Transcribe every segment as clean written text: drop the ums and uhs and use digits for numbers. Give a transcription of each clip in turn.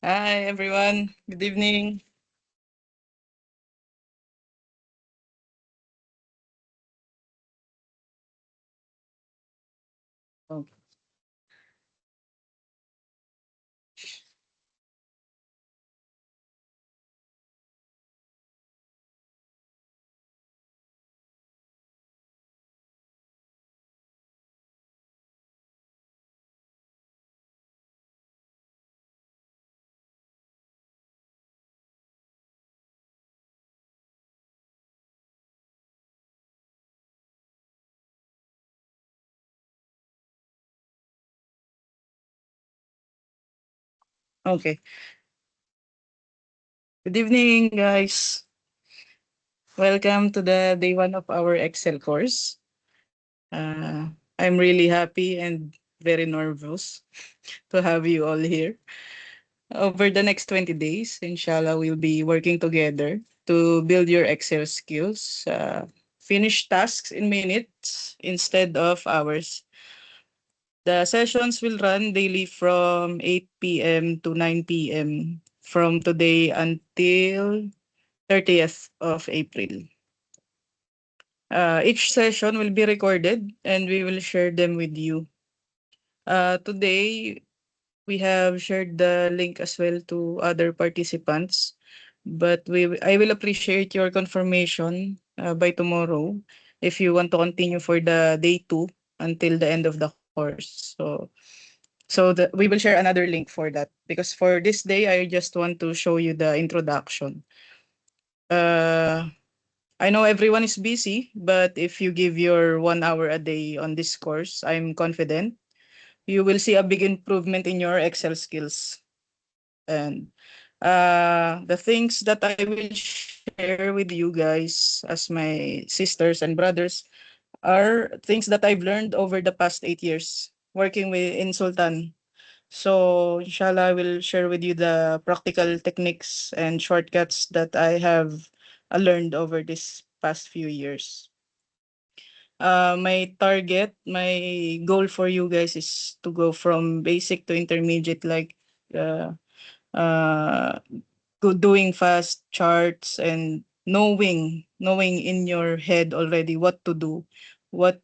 Hi, everyone. Good evening. Okay. Okay. Good evening, guys. Welcome to the day one of our Excel course. I'm really happy and very nervous to have you all here. Over the next 20 days, inshallah, we'll be working together to build your Excel skills, finish tasks in minutes instead of hours. The sessions will run daily from 8 p.m. to 9 p.m. from today until 30th of April. Each session will be recorded and we will share them with you. Today, we have shared the link as well to other participants, but I will appreciate your confirmation by tomorrow if you want to continue for the day two until the end of the course. We will share another link for that because for this day I just want to show you the introduction. Uh, I know everyone is busy, but if you give your 1 hour a day on this course, I'm confident you will see a big improvement in your Excel skills. And the things that I will share with you guys as my sisters and brothers are things that I've learned over the past 8 years working with in Sultan. So inshallah, I will share with you the practical techniques and shortcuts that I have learned over this past few years. My goal for you guys is to go from basic to intermediate, like uh, uh, doing fast charts and knowing in your head already what to do, what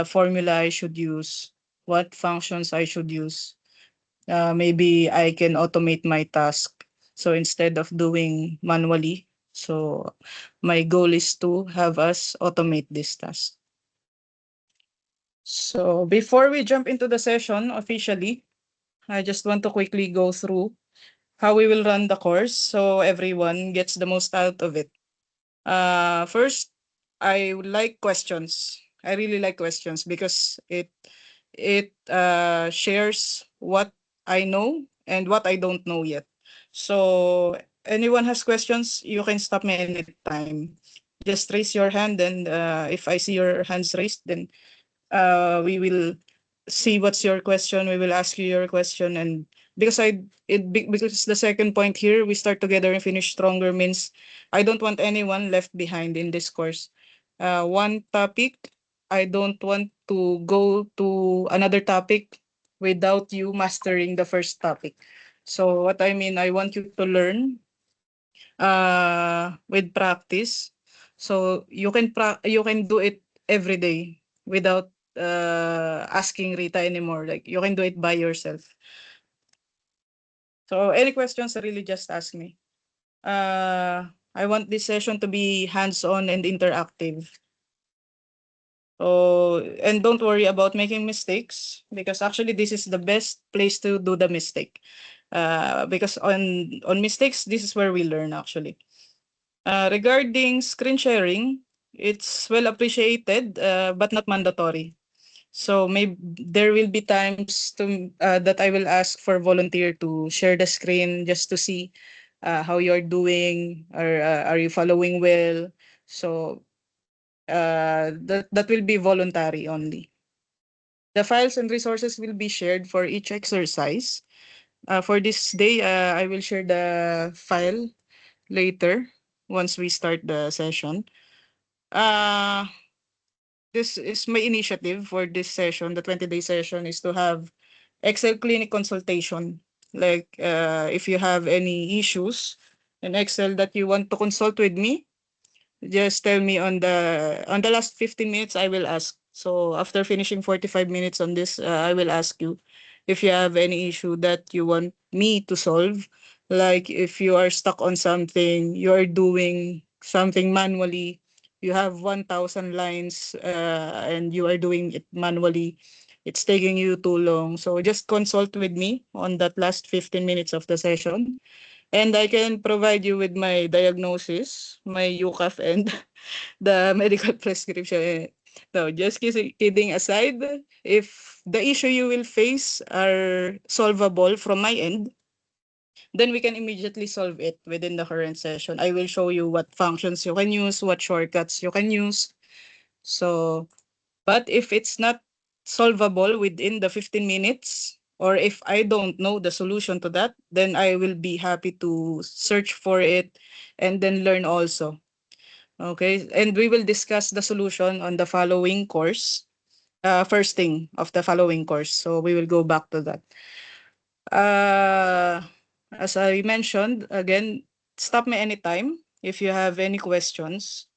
formula I should use, what functions I should use. Maybe I can automate my task. So instead of doing manually, so my goal is to have us automate this task. So before we jump into the session officially, I just want to quickly go through how we will run the course so everyone gets the most out of it. First, I would like questions. I really like questions because it shares what I know and what I don't know yet. So anyone has questions, you can stop me anytime. Just raise your hand, and if I see your hands raised, then we will see what's your question. We will ask you your question, and because the second point here, we start together and finish stronger, means I don't want anyone left behind in this course. One topic, I don't want to go to another topic without you mastering the first topic. So what I mean, I want you to learn with practice. So you can do it every day without asking Rita anymore. Like you can do it by yourself. So any questions, really just ask me. Uh, I want this session to be hands-on and interactive. So, and don't worry about making mistakes because actually this is the best place to do the mistake. Because on mistakes, this is where we learn actually. Regarding screen sharing, it's well appreciated, but not mandatory. So maybe there will be times that I will ask for volunteer to share the screen just to see how you're doing, or are you following well. So that will be voluntary only. The files and resources will be shared for each exercise. For this day, I will share the file later once we start the session. Uh, this is my initiative for this session. The 20-day session is to have Excel clinic consultation. Like if you have any issues in Excel that you want to consult with me, just tell me on the last 15 minutes I will ask. So after finishing 45 minutes on this, I will ask you if you have any issue that you want me to solve. Like if you are stuck on something, you are doing something manually, you have 1,000 lines and you are doing it manually. It's taking you too long. So just consult with me on that last 15 minutes of the session. And I can provide you with my diagnosis, my UCAF, and the medical prescription. No, just kidding aside, if the issue you will face are solvable from my end, then we can immediately solve it within the current session. I will show you what functions you can use, what shortcuts you can use. So, but if it's not solvable within the 15 minutes, or if I don't know the solution to that, then I will be happy to search for it and then learn also. Okay, and we will discuss the solution on the following course, first thing of the following course. So we will go back to that. Uh, as I mentioned, again, stop me anytime. If you have any questions,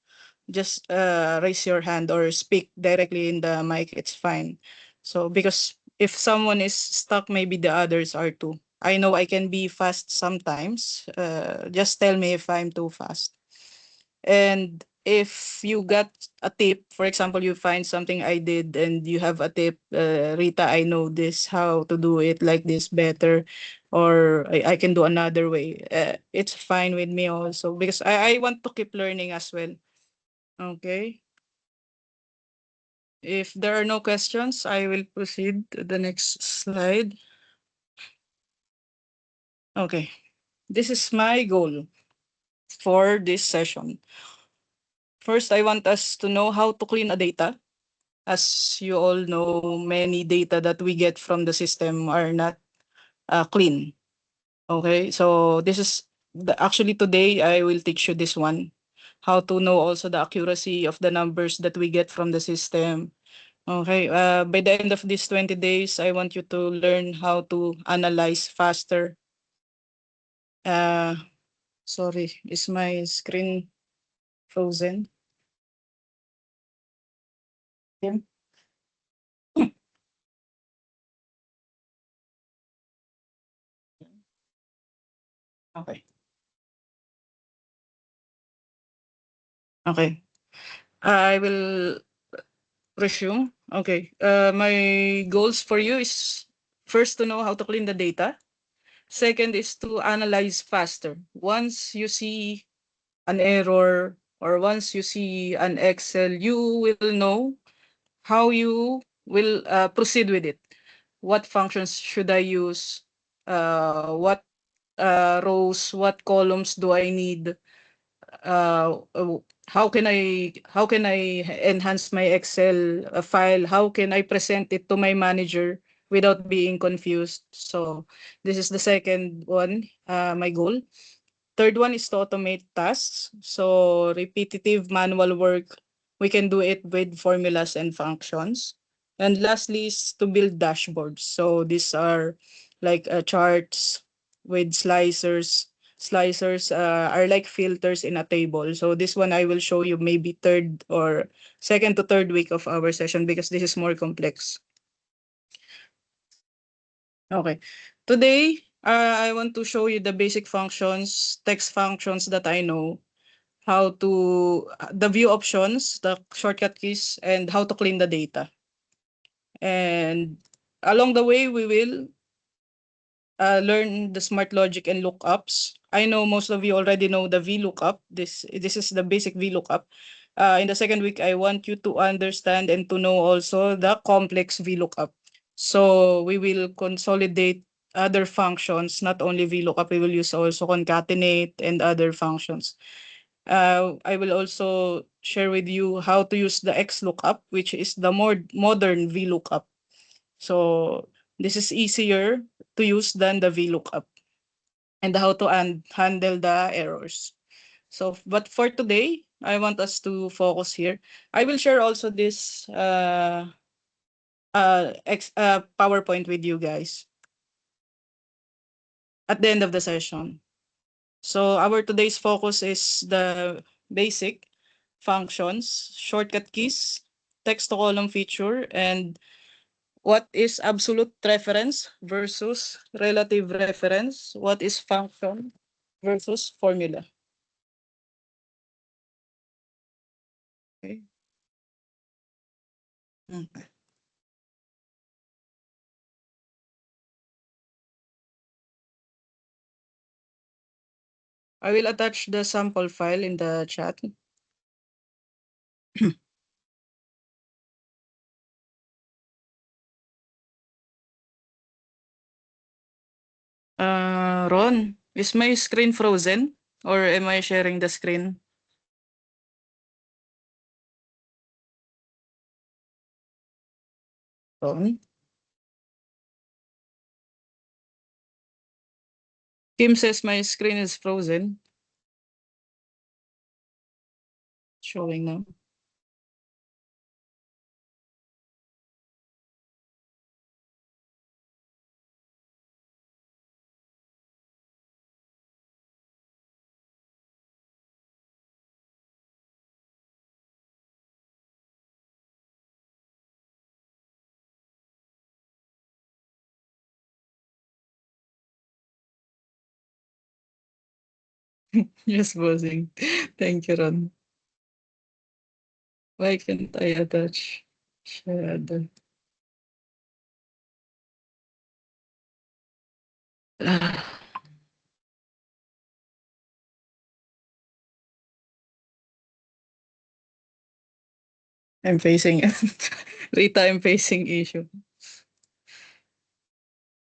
just raise your hand or speak directly in the mic. It's fine. So because if someone is stuck, maybe the others are too. I know I can be fast sometimes. Just tell me if I'm too fast. And if you got a tip, for example, you find something I did and you have a tip, Rita, I know this, how to do it like this better, or I can do another way. It's fine with me also because I want to keep learning as well. Okay. If there are no questions, I will proceed to the next slide. Okay. This is my goal for this session. First, I want us to know how to clean a data. As you all know, many data that we get from the system are not clean. Okay, so this is actually today I will teach you this one. How to know also the accuracy of the numbers that we get from the system. Okay, by the end of these 20 days, I want you to learn how to analyze faster. Uh, Sorry, is my screen frozen? Kim? Okay. Okay. I will resume. Okay. My goals for you is first to know how to clean the data. Second is to analyze faster. Once you see an error or once you see an Excel, you will know how you will proceed with it. What functions should I use? What rows, what columns do I need? How can I enhance my Excel file? How can I present it to my manager without being confused? So this is the second one, my goal. Third one is to automate tasks. So repetitive manual work, we can do it with formulas and functions. And lastly is to build dashboards. So these are like charts with slicers. Slicers are like filters in a table. So this one I will show you maybe third or second to third week of our session because this is more complex. Okay. Today, I want to show you the basic functions, text functions that I know. how to the view options, the shortcut keys, and how to clean the data. And along the way, we will learn the smart logic and lookups. I know most of you already know the VLOOKUP. This is the basic VLOOKUP. In the second week, I want you to understand and to know also the complex VLOOKUP. So we will consolidate other functions, not only VLOOKUP, we will use also concatenate and other functions. I will also share with you how to use the XLOOKUP, which is the more modern VLOOKUP. So this is easier to use than the VLOOKUP, and how to handle the errors. So, but for today, I want us to focus here. I will share also this PowerPoint with you guys at the end of the session. So our today's focus is the basic functions, shortcut keys, text to column feature, and what is absolute reference versus relative reference, what is function versus formula. Okay. Okay. I will attach the sample file in the chat. Ron, is my screen frozen or am I sharing the screen? Ron? Kim says my screen is frozen. Showing now. Just buzzing. Thank you, Ron. Why can't I attach? Shared. Ah, I'm facing Rita, I'm facing issue.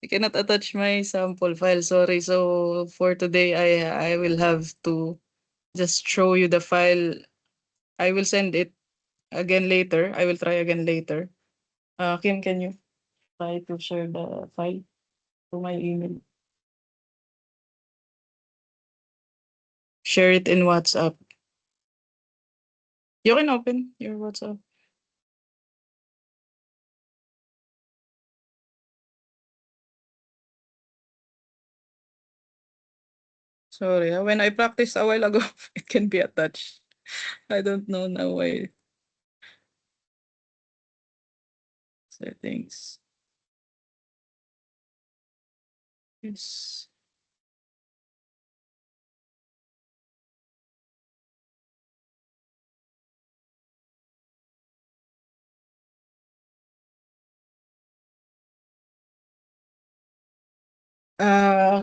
I cannot attach my sample file. Sorry. So for today, I will have to just show you the file. I will send it again later. I will try again later. Kim, can you try to share the file to my email? Share it in WhatsApp. You can open your WhatsApp. Sorry, when I practiced a while ago, it can be attached. I don't know now why. Settings. Yes.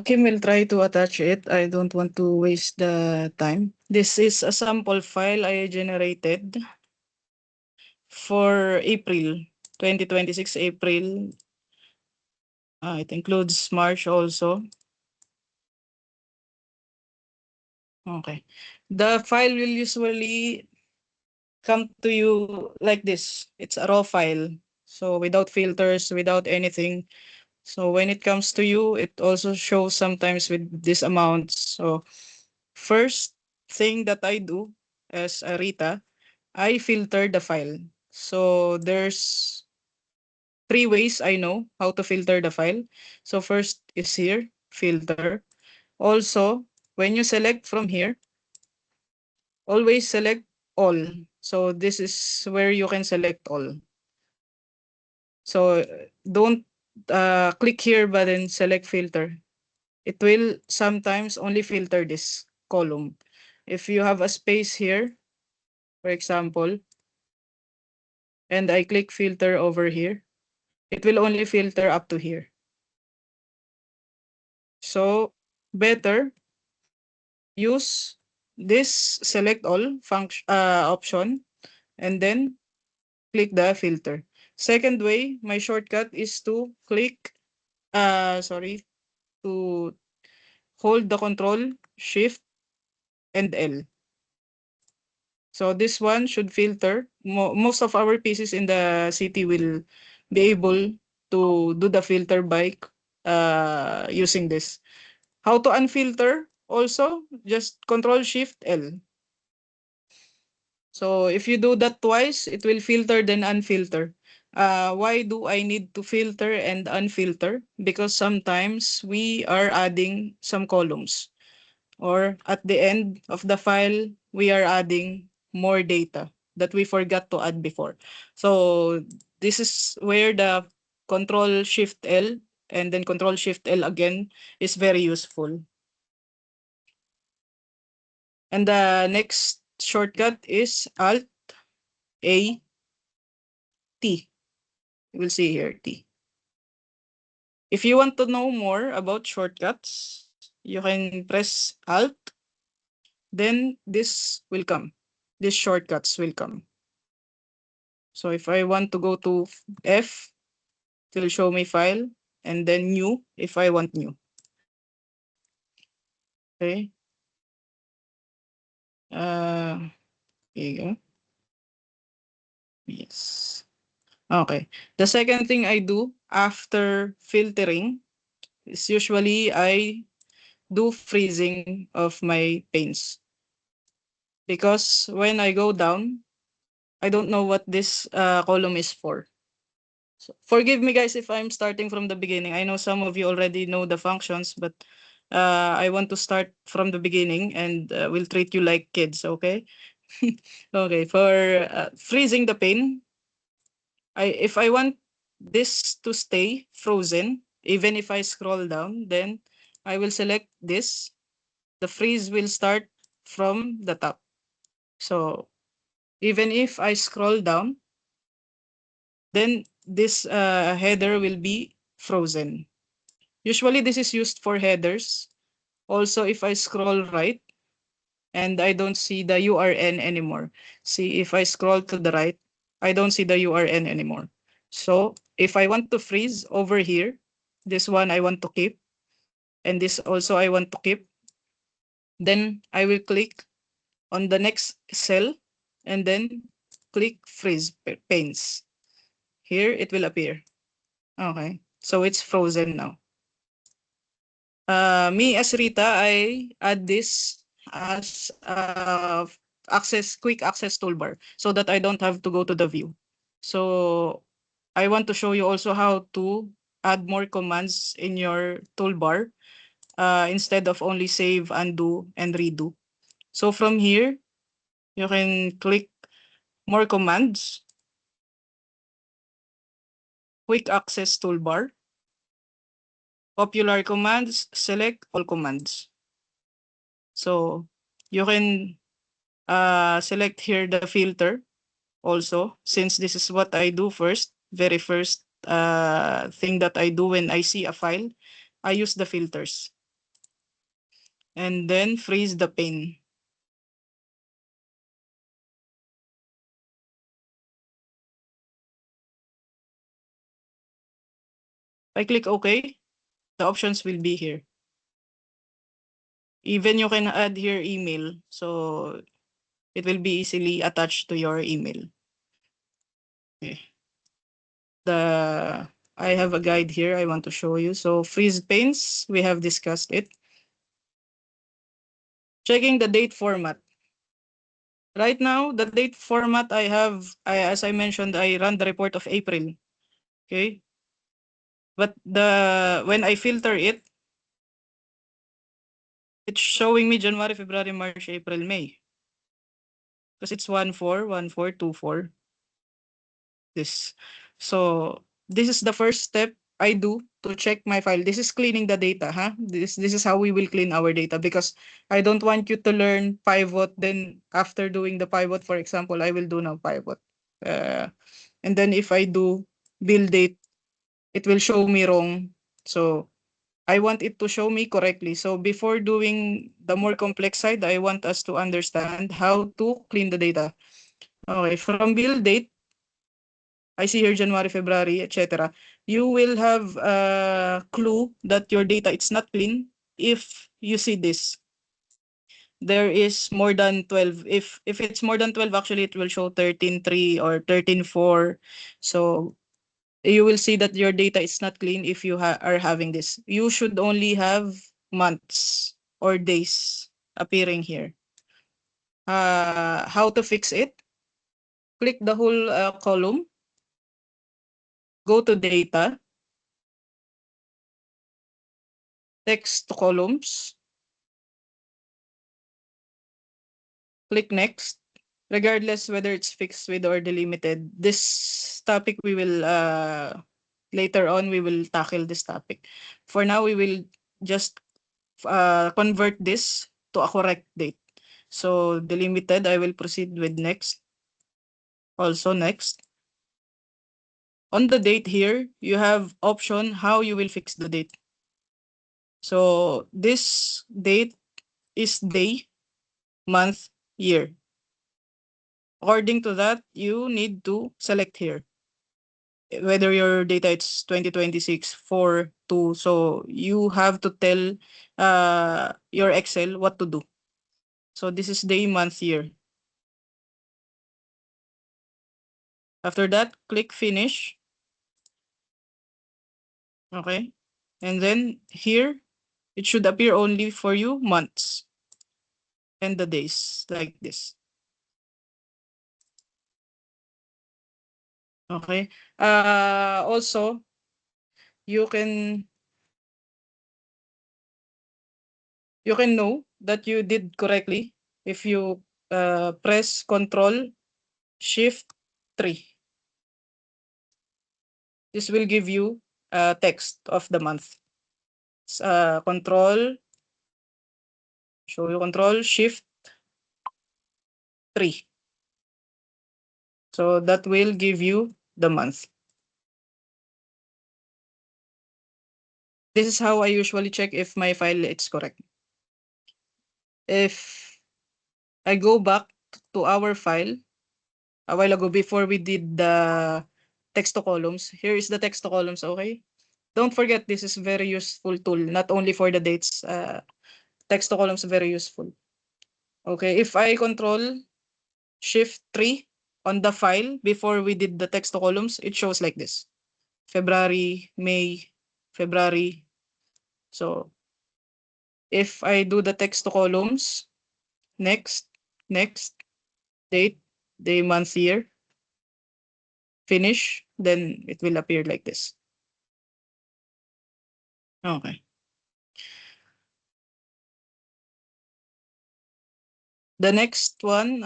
Kim will try to attach it. I don't want to waste the time. This is a sample file I generated for April 2026 April. It includes March also. Okay. The file will usually come to you like this. It's a raw file. So without filters, without anything. So when it comes to you, it also shows sometimes with these amounts. So first thing that I do as a Rita, I filter the file. So there's three ways I know how to filter the file. So first is here, filter. Also, when you select from here, always select all. So this is where you can select all. So don't click here but then select filter. It will sometimes only filter this column. if you have a space here, for example, and I click filter over here, it will only filter up to here. So better use this select all function option and then click the filter. Second way, my shortcut is to click to hold the control shift and L. So this one should filter. Most of our PCs in the city will be able to do the filter by using this. How to unfilter? Also, just Control Shift L. So if you do that twice, it will filter then unfilter. Why do I need to filter and unfilter? Because sometimes we are adding some columns, or at the end of the file, we are adding more data that we forgot to add before. So this is where the Control Shift L and then Control Shift L again is very useful. And the next shortcut is Alt A T. You will see here T. If you want to know more about shortcuts, you can press Alt, then this will come. These shortcuts will come. So if I want to go to F, it will show me file, and then new if I want new. Okay. Here you go. Yes. Okay. The second thing I do after filtering is usually I do freezing of my panes. Because when I go down, I don't know what this column is for. So forgive me guys if I'm starting from the beginning. I know some of you already know the functions, but I want to start from the beginning and we'll treat you like kids, okay? Okay, for freezing the pane, if I want this to stay frozen, even if I scroll down, then I will select this. The freeze will start from the top. So even if I scroll down, then this header will be frozen. Usually this is used for headers. Also, if I scroll right and I don't see the URN anymore. See, if I scroll to the right, I don't see the URN anymore. So if I want to freeze over here, this one I want to keep, and this also I want to keep, then I will click on the next cell and then click freeze panes. Here it will appear. Okay, so it's frozen now. Me as Rita, I add this as quick access toolbar so that I don't have to go to the view. So I want to show you also how to add more commands in your toolbar instead of only save, undo, and redo. So from here, you can click more commands, quick access toolbar, popular commands, select all commands. So you can select here the filter also, since this is what I do first, very first thing that I do when I see a file, I use the filters. And then freeze the pane. If I click OK, the options will be here. Even you can add here email, so it will be easily attached to your email. Okay. I have a guide here I want to show you. So freeze panes, we have discussed it. Checking the date format. Right now, the date format I have, as I mentioned, I run the report of April. Okay. But when I filter it, it's showing me January, February, March, April, May. Because it's 1/4, 1/4, 2/4. This. So this is the first step I do to check my file. This is cleaning the data, huh? This is how we will clean our data, because I don't want you to learn pivot, then after doing the pivot, for example, I will do now pivot. And then if I do build date, it will show me wrong. So I want it to show me correctly. So before doing the more complex side, I want us to understand how to clean the data. Okay, from build date, I see here January, February, etc. You will have a clue that your data it's not clean if you see this. There is more than 12. If it's more than 12, actually it will show 13.3 or 13.4. So you will see that your data is not clean if you are having this. You should only have months or days appearing here. How to fix it? Click the whole column, go to data, text to columns, click next. Regardless whether it's fixed with or delimited, this topic we will later on we will tackle this topic. For now, we will just convert this to a correct date. So delimited, I will proceed with next. Also next. On the date here, you have option how you will fix the date. So this date is day, month, year. According to that, you need to select here whether your data it's 2026 4 2. So you have to tell your Excel what to do. So this is day, month, year. After that, click finish. Okay. And then here, it should appear only for you months and the days like this. Okay. Also, you can know that you did correctly if you press Control Shift 3. This will give you text of the month. Control, show you Control Shift 3. So that will give you the month. This is how I usually check if my file is correct. If I go back to our file a while ago before we did the text to columns, here is the text to columns, okay? Don't forget, this is very useful tool, not only for the dates. Text to columns very useful. Okay, if I control Shift 3 on the file before we did the text to columns, it shows like this. February, May, February. So if I do the text to columns, next, date, day, month, year, finish, then it will appear like this. Okay. The next one,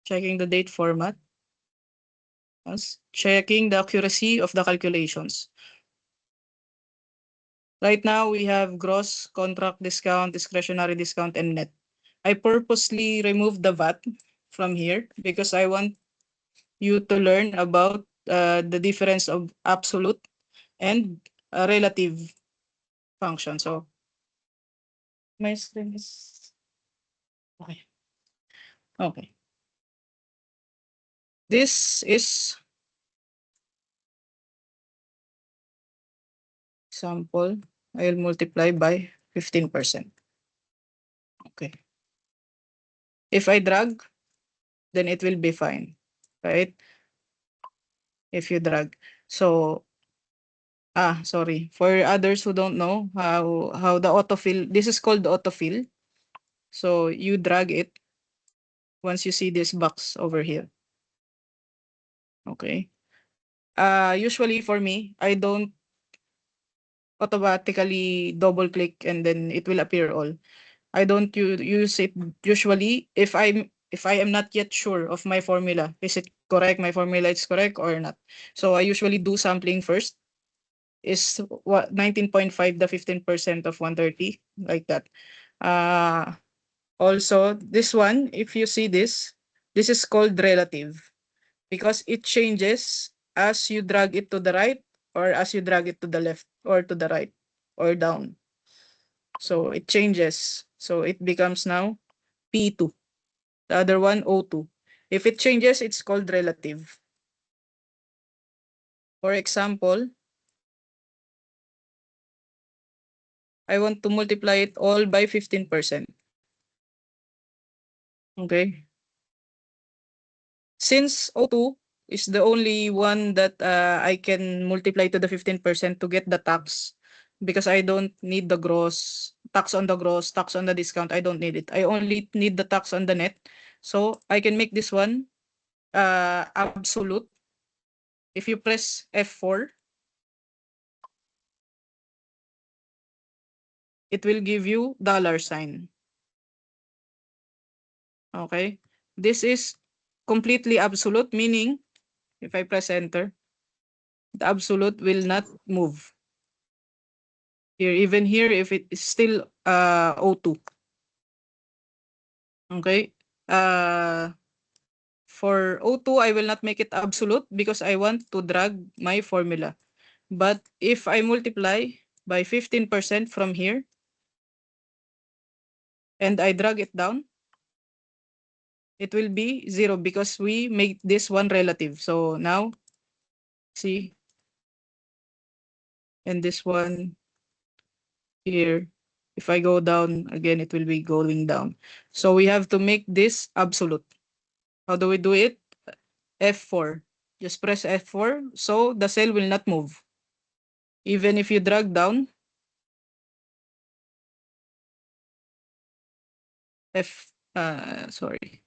checking the date format. Checking the accuracy of the calculations. Right now, we have gross, contract discount, discretionary discount, and net. I purposely removed the VAT from here because I want you to learn about the difference of absolute and relative function. So my screen is okay. Okay. This is example. I'll multiply by 15%. Okay. If I drag, then it will be fine, right? If you drag. So, sorry. For others who don't know how the autofill, this is called the autofill. So you drag it once you see this box over here. Okay. Usually for me, I don't automatically double click and then it will appear all. I don't use it usually if I am not yet sure of my formula. Is it correct? My formula is correct or not? So I usually do sampling first. is what 19.5 the 15% of 130, like that. Also, this one, if you see this is called relative because it changes as you drag it to the right or as you drag it to the left or to the right or down. So it changes. So it becomes now P2. The other one, O2. If it changes, it's called relative. For example, I want to multiply it all by 15%. Okay. Since O2 is the only one that I can multiply to the 15% to get the tax, because I don't need the gross, tax on the gross, tax on the discount. I don't need it. I only need the tax on the net. So I can make this one absolute. If you press F4, it will give you $sign. Okay. This is completely absolute, meaning if I press enter, the absolute will not move. Here, even here, if it is still O2. Okay. For O2, I will not make it absolute because I want to drag my formula. But if I multiply by 15% from here and I drag it down, it will be 0 because we make this one relative. So now, see, and this one here, if I go down again, it will be going down. So we have to make this absolute. How do we do it? F4. Just press F4 so the cell will not move. Even if you drag down, sorry,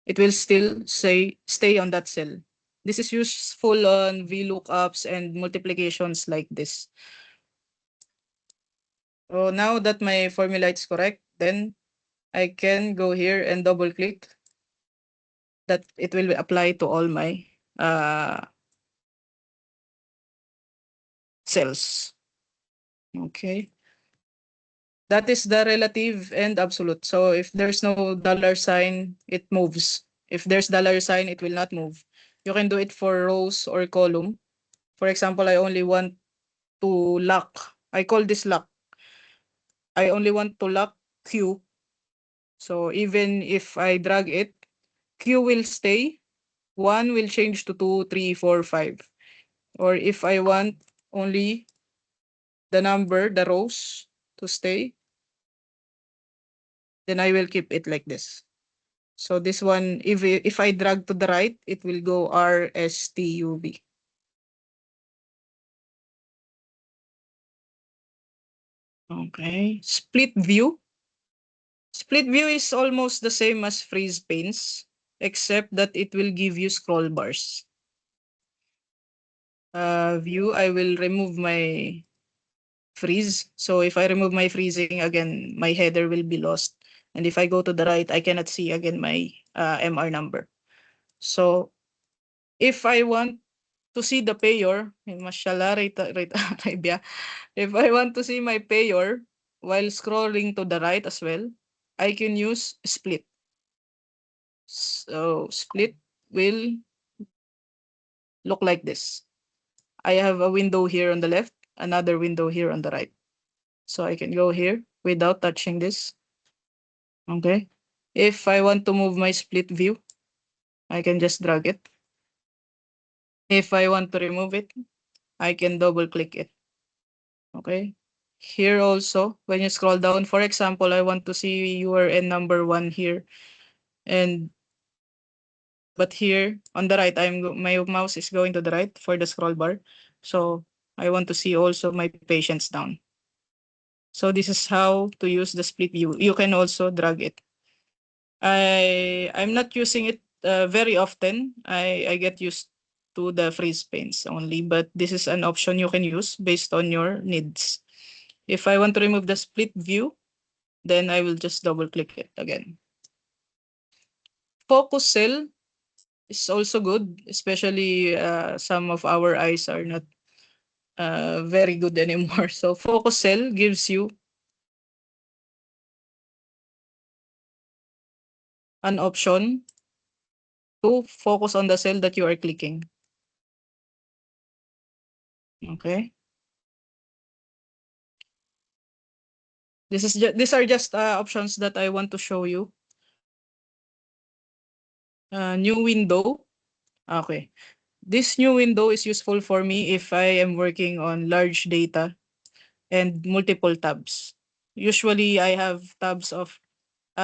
it will still stay on that cell. This is useful on VLOOKUPs and multiplications like this. So now that my formula is correct, then I can go here and double click that it will apply to all my cells. Okay. That is the relative and absolute. So if there's no $sign, it moves. If there's $sign, it will not move. You can do it for rows or column. For example, I only want to lock. I call this lock. I only want to lock Q. So even if I drag it, Q will stay. 1 will change to 2, 3, 4, 5. Or if I want only the number, the rows to stay, then I will keep it like this. So this one, if I drag to the right, it will go RSTUV. Okay, split view. Split view is almost the same as freeze panes, except that it will give you scroll bars. View, I will remove my freeze. So if I remove my freezing again, my header will be lost. And if I go to the right, I cannot see again my MR number. So if I want to see the payor, mashallah, Arabia, if I want to see my payor while scrolling to the right as well, I can use split. So split will look like this. I have a window here on the left, another window here on the right. So I can go here without touching this. Okay. If I want to move my split view, I can just drag it. If I want to remove it, I can double click it. Okay. Here also, when you scroll down, for example, I want to see URN number 1 here. But here on the right, my mouse is going to the right for the scroll bar. So I want to see also my patients down. So this is how to use the split view. You can also drag it. I'm not using it very often. I get used to the freeze panes only, but this is an option you can use based on your needs. If I want to remove the split view, then I will just double click it again. Focus cell. is also good, especially some of our eyes are not very good anymore. So focus cell gives you an option to focus on the cell that you are clicking. Okay. These are just options that I want to show you. New window. Okay. This new window is useful for me if I am working on large data and multiple tabs. Usually, I have tabs of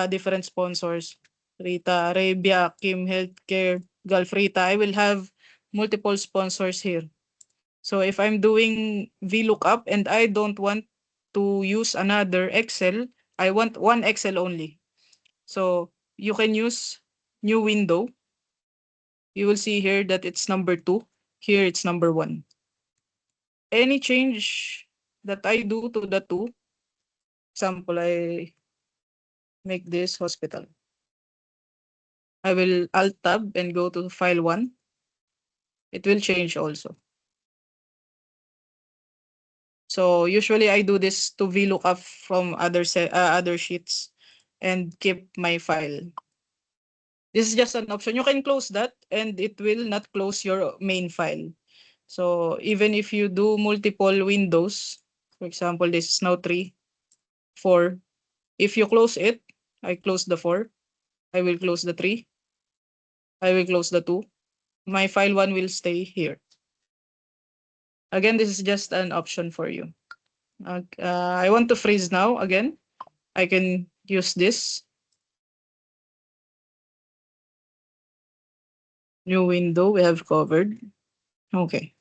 different sponsors. Rita, Arabia, Kim Healthcare, Gulf Rita. I will have multiple sponsors here. So if I'm doing VLOOKUP and I don't want to use another Excel, I want one Excel only. So you can use new window. You will see here that it's number 2. Here it's number 1. Any change that I do to the 2, example, I make this hospital. I will alt tab and go to file 1. It will change also. So usually I do this to VLOOKUP from other sheets and keep my file. This is just an option. You can close that and it will not close your main file. So even if you do multiple windows, for example, this is now 3, 4. If you close it, I close the 4. I will close the 3. I will close the 2. My file 1 will stay here. Again, this is just an option for you. I want to freeze now again. I can use this new window we have covered. Okay.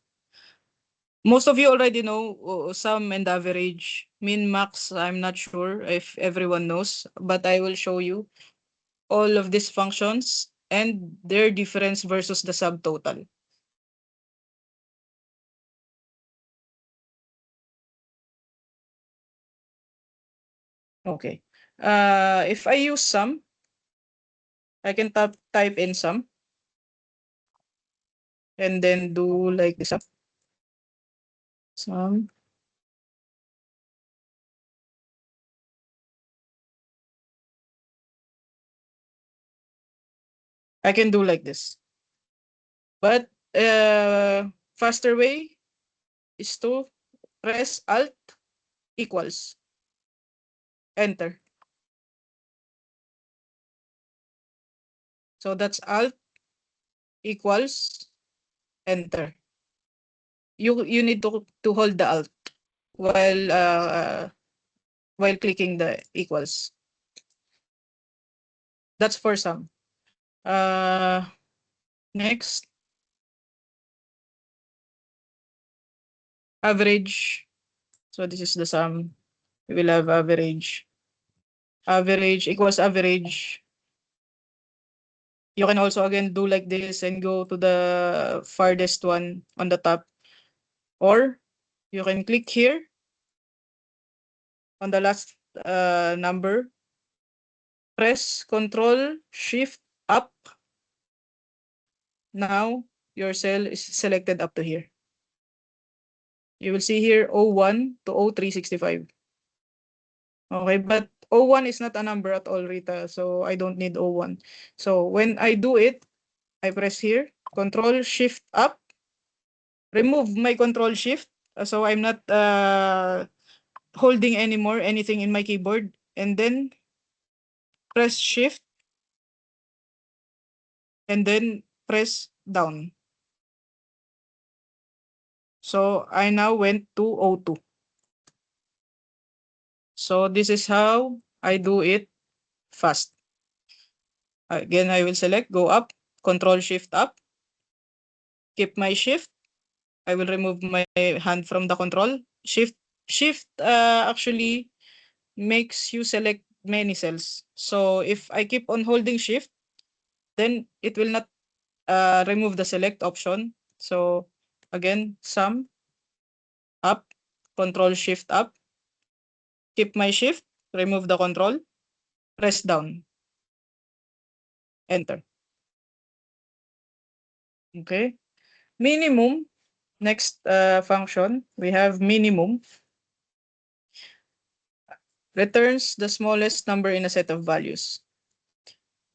Most of you already know sum and average. Min, max, I'm not sure if everyone knows, but I will show you all of these functions and their difference versus the subtotal. Okay. If I use sum, I can type in sum and then do like this. Sum. I can do like this. But faster way is to press Alt equals enter. So that's Alt equals enter. You need to hold the Alt while clicking the equals. That's for sum. Next, average. So this is the sum. We will have average. Average equals average. You can also again do like this and go to the farthest one on the top. Or you can click here on the last number. Press Control Shift up. Now your cell is selected up to here. You will see here 01 to 0365. Okay, but 01 is not a number at all, Rita. So I don't need 01. So when I do it, I press here, Control Shift up, remove my Control Shift. So I'm not holding anymore anything in my keyboard. And then press Shift and then press down. So I now went to O2. So this is how I do it fast. Again, I will select, go up, Control Shift up, keep my shift. I will remove my hand from the control. Shift actually makes you select many cells. So if I keep on holding shift, then it will not remove the select option. So again, sum up, Control Shift up, keep my shift, remove the control, press down, enter. Okay. Minimum, next function, we have minimum, returns the smallest number in a set of values.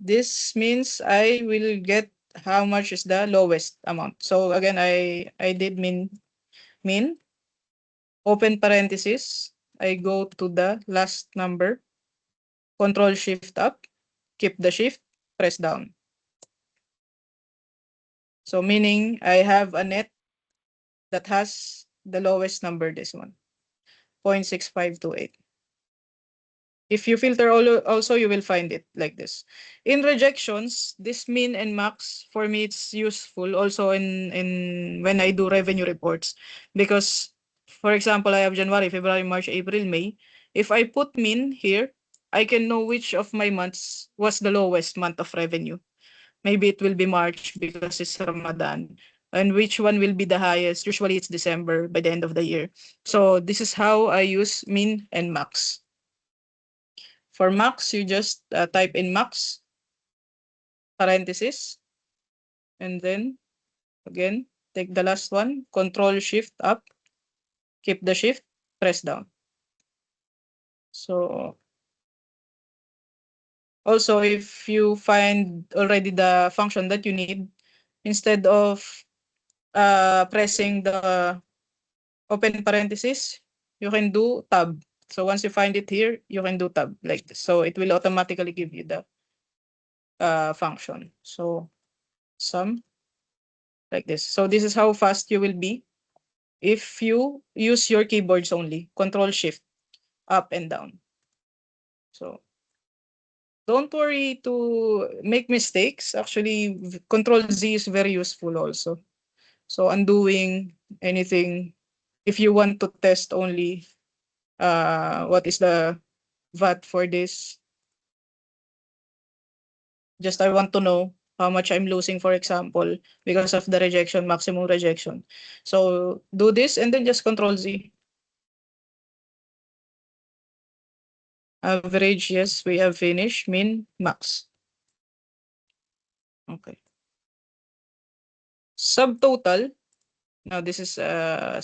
This means I will get how much is the lowest amount. So again, I did min, open parenthesis, I go to the last number, control shift up, keep the shift, press down. So meaning I have a net that has the lowest number, this one, 0.6528. If you filter also, you will find it like this. In rejections, this min and max, for me, it's useful also in when I do revenue reports. Because, for example, I have January, February, March, April, May. If I put min here, I can know which of my months was the lowest month of revenue. Maybe it will be March because it's Ramadan. And which one will be the highest? Usually it's December by the end of the year. So this is how I use min and max. For max, you just type in max, parenthesis, and then again, take the last one, control shift up, keep the shift, press down. So also, if you find already the function that you need, instead of pressing the open parenthesis, you can do tab. So once you find it here, you can do tab like this. So it will automatically give you the function. So sum like this. So this is how fast you will be if you use your keyboards only, control shift up and down. So don't worry to make mistakes. Actually, control Z is very useful also. So undoing anything, if you want to test only what is the VAT for this, just I want to know how much I'm losing, for example, because of the rejection, maximum rejection. So do this and then just control Z. Average, yes, we have finished. Min, max. Okay. Subtotal. Now this is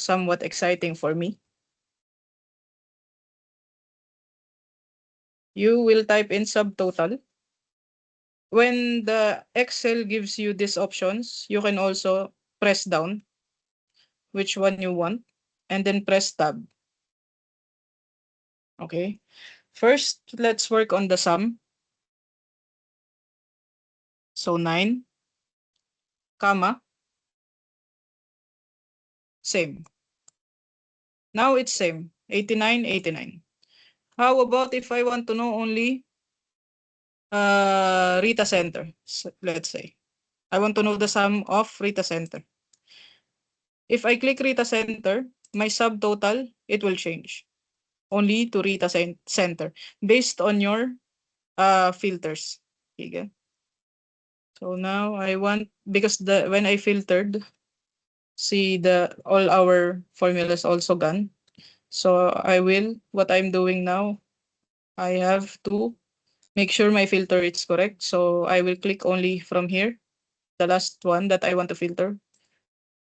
somewhat exciting for me. You will type in subtotal. When the Excel gives you these options, you can also press down which one you want and then press tab. Okay. First, let's work on the sum. So 9, comma, same. Now it's same, 89, 89. How about if I want to know only Rita Center, let's say. I want to know the sum of Rita Center. If I click Rita Center, my subtotal, it will change only to Rita Center based on your filters. Okay. So now I want, because when I filtered, see all our formulas also gone. So what I'm doing now, I have to make sure my filter is correct. So I will click only from here, the last one that I want to filter,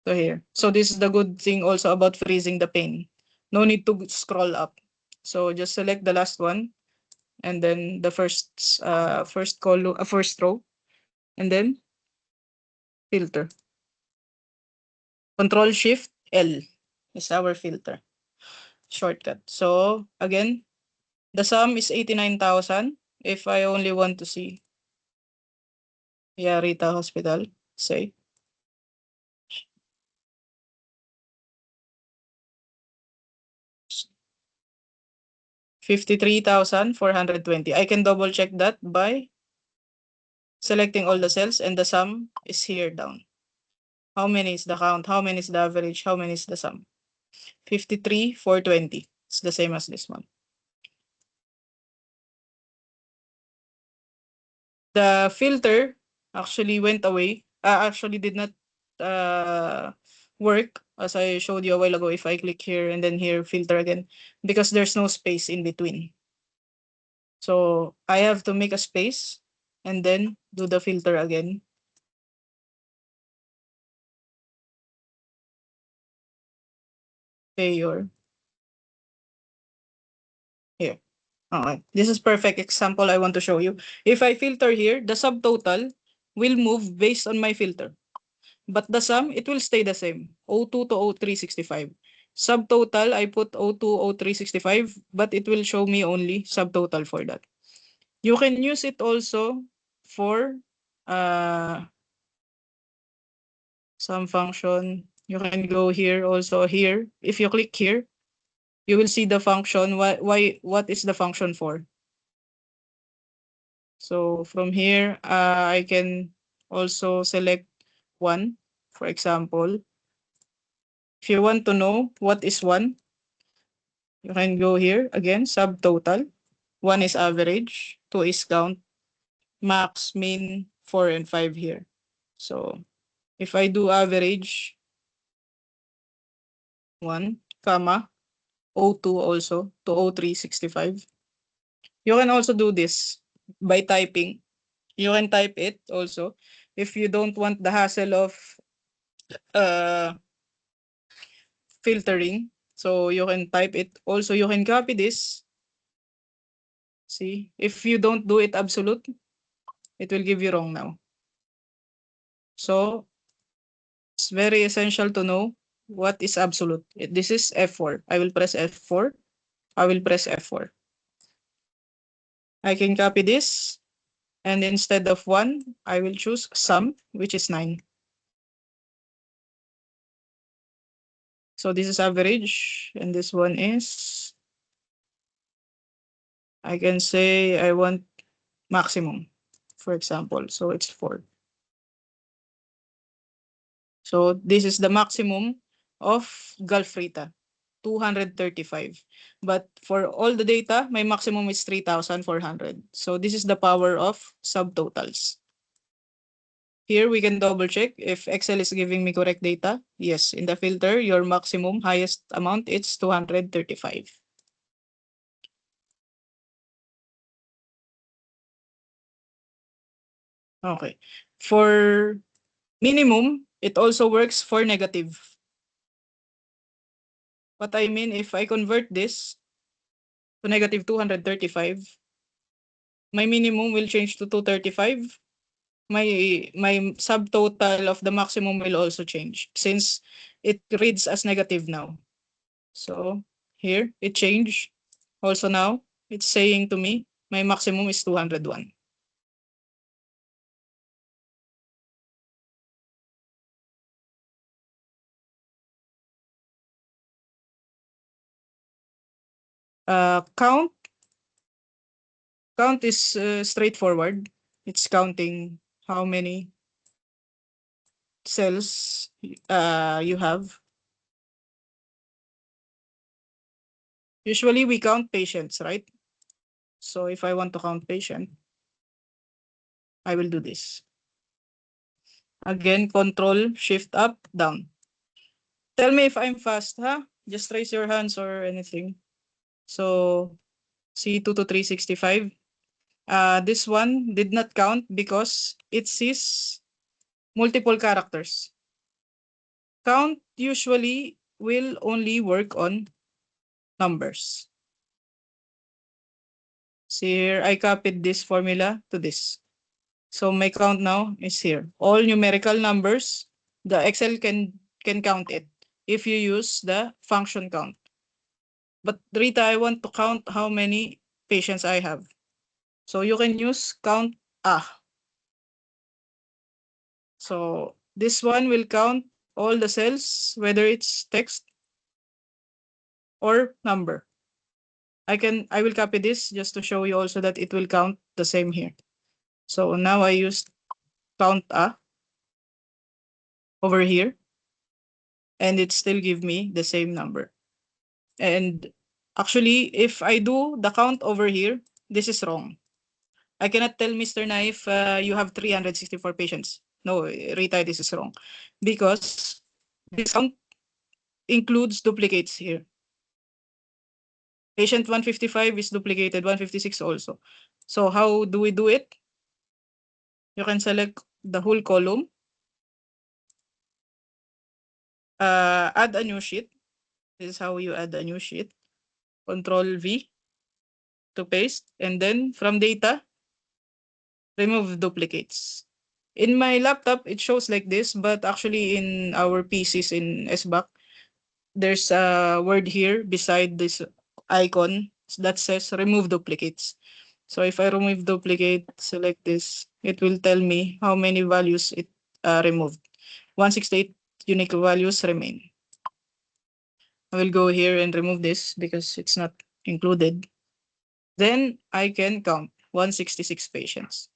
to here. So this is the good thing also about freezing the pane. No need to scroll up. So just select the last one and then the first column, first row, and then filter. Control Shift L is our filter shortcut. So again, the sum is 89,000. If I only want to see, yeah, Rita Hospital, say 53,420. I can double check that by selecting all the cells and the sum is here down. How many is the count? How many is the average? How many is the sum? 53,420. It's the same as this one. The filter actually went away. Actually did not uh, work as I showed you a while ago. If I click here and then here filter again, because there's no space in between. So I have to make a space and then do the filter again. payor. Here. Okay. This is perfect example I want to show you. If I filter here, the subtotal will move based on my filter. But the sum, it will stay the same. O2 to O365. Subtotal, I put O2, O365, but it will show me only subtotal for that. You can use it also for some function. You can go here, also here. If you click here, you will see the function. What is the function for? So from here, I can also select one, for example. If you want to know what is one, you can go here again, subtotal. One is average, two is count, max, min, 4, and 5 here. So if I do average, 1, comma, O2 also to O365. You can also do this by typing. You can type it also if you don't want the hassle of uh, filtering. So you can type it. Also, you can copy this. See, if you don't do it absolute, it will give you wrong now. So it's very essential to know what is absolute. This is F4. I will press F4. I will press F4. I can copy this. And instead of 1, I will choose sum, which is 9. So this is average, and this one is, I can say I want maximum, for example. So it's 4. So this is the maximum of Gulfrita, 235. But for all the data, my maximum is 3,400. So this is the power of subtotals. Here we can double check if Excel is giving me correct data. Yes, in the filter, your maximum highest amount is 235. Okay. For minimum, it also works for negative. What I mean, if I convert this to negative 235, my minimum will change to 235. My subtotal of the maximum will also change since it reads as negative now. So here it changed. Also now it's saying to me my maximum is 201. Count is straightforward. It's counting how many cells you have. Usually we count patients, right? So if I want to count patient, I will do this. Again, control, shift up, down. Tell me if I'm fast, huh? Just raise your hands or anything. So C2 to 365. This one did not count because it sees multiple characters. Count usually will only work on numbers. See here, I copied this formula to this. So my count now is here. All numerical numbers, the Excel can count it if you use the function count. But Rita, I want to count how many patients I have. So you can use count A. So this one will count all the cells, whether it's text or number. I will copy this just to show you also that it will count the same here. So now I use count A over here, and it still give me the same number. And actually, if I do the count over here, this is wrong. I cannot tell Mr. Naif you have 364 patients. No, Rita, this is wrong. Because this count includes duplicates here. Patient 155 is duplicated, 156 also. So how do we do it? You can select the whole column, add a new sheet. This is how you add a new sheet. Control V to paste. And then from data, remove duplicates. In my laptop, it shows like this, but actually in our PCs in SBAC, there's a word here beside this icon that says remove duplicates. So if I remove duplicate, select this, it will tell me how many values it removed. 168 unique values remain. I will go here and remove this because it's not included. Then I can count 166 patients.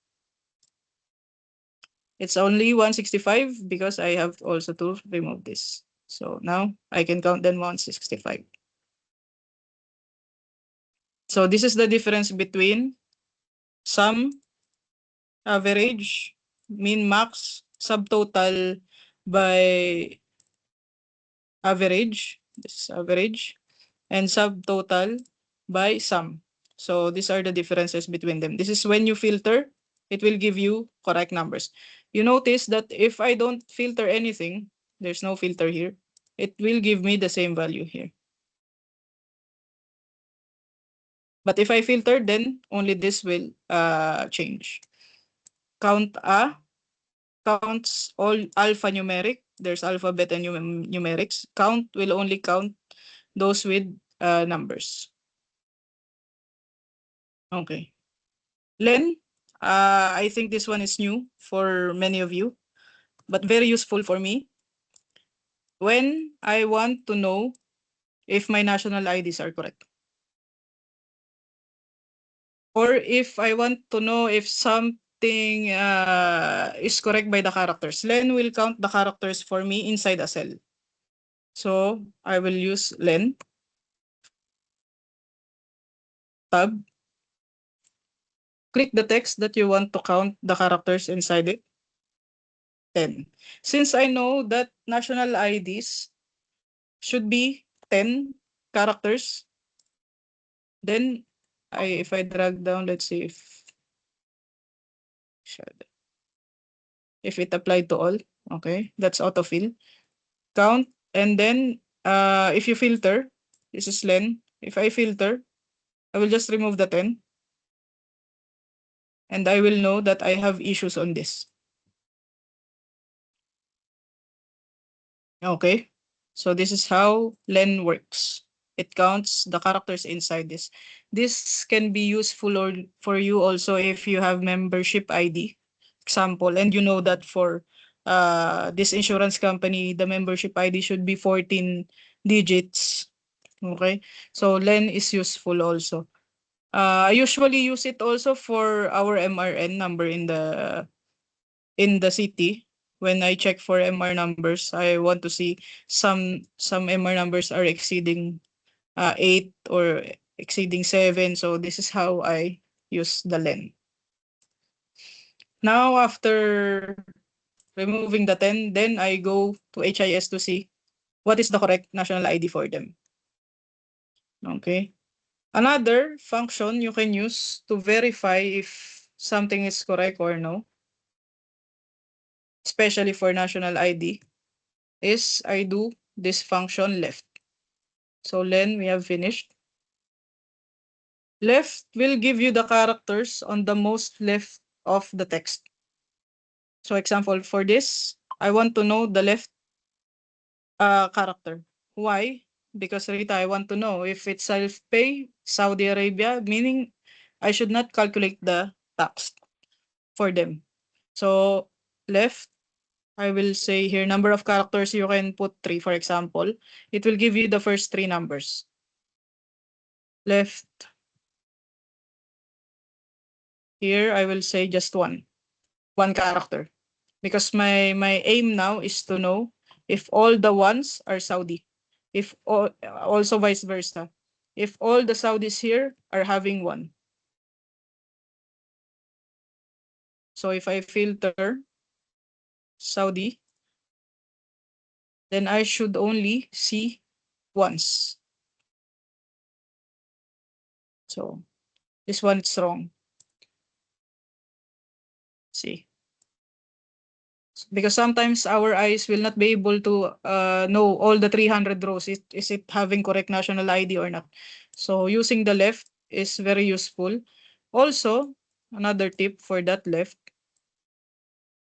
It's only 165 because I have also to remove this. So now I can count then 165. So this is the difference between sum, average, min, max, subtotal by average, this is average, and subtotal by sum. So these are the differences between them. This is when you filter, it will give you correct numbers. You notice that if I don't filter anything, there's no filter here, it will give me the same value here. But if I filter, then only this will change. Count A counts all alphanumeric. There's alphabet and numerics. Count will only count those with numbers. Okay. Len, I think this one is new for many of you, but very useful for me. When I want to know if my national IDs are correct, or if I want to know if something is correct by the characters, Len will count the characters for me inside a cell. So I will use Len, tab, click the text that you want to count the characters inside it, 10. Since I know that national IDs should be 10 characters, then if I drag down, let's see if it applied to all. Okay, that's autofill. Count, and then if you filter, this is Len. If I filter, I will just remove the 10. And I will know that I have issues on this. Okay, so this is how Len works. It counts the characters inside this. This can be useful for you also if you have membership ID example, and you know that for this insurance company, the membership ID should be 14 digits. Okay, so Len is useful also. I usually use it also for our MRN number in the city. When I check for MR numbers, I want to see some MR numbers are exceeding 8 or exceeding 7. So this is how I use the Len. Now after removing the 10, then I go to HIS to see what is the correct national ID for them. Okay. Another function you can use to verify if something is correct or no, especially for national ID, is I do this function left. So Len, we have finished. Left will give you the characters on the most left of the text. So example for this, I want to know the left character. Why? Because Rita, I want to know if it's self-pay, Saudi Arabia, meaning I should not calculate the tax for them. So left, I will say here, number of characters, you can put 3, for example. It will give you the first 3 numbers. Left, here, I will say just one character. Because my aim now is to know if all the ones are Saudi. If all, also vice versa. If all the Saudis here are having one. So if I filter Saudi, then I should only see once. So this one is wrong. See. because sometimes our eyes will not be able to know all the 300 rows. Is it having correct national ID or not? So using the left is very useful. Also, another tip for that left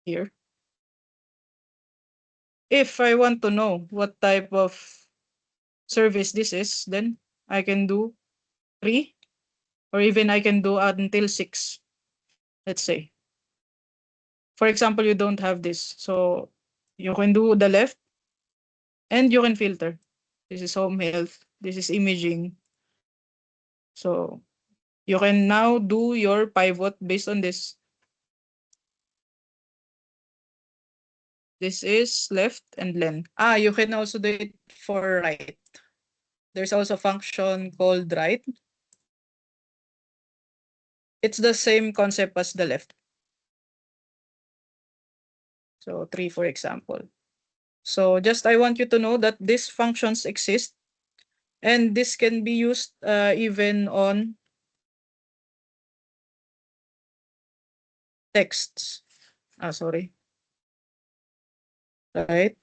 here. If I want to know what type of service this is, then I can do 3, or even I can do until 6, let's say. For example, you don't have this. So you can do the left and you can filter. This is home health. This is imaging. So you can now do your pivot based on this. This is left and len. You can also do it for right. There's also a function called right. It's the same concept as the left. So 3, for example. So just I want you to know that these functions exist, and this can be used even on texts. Sorry. Right.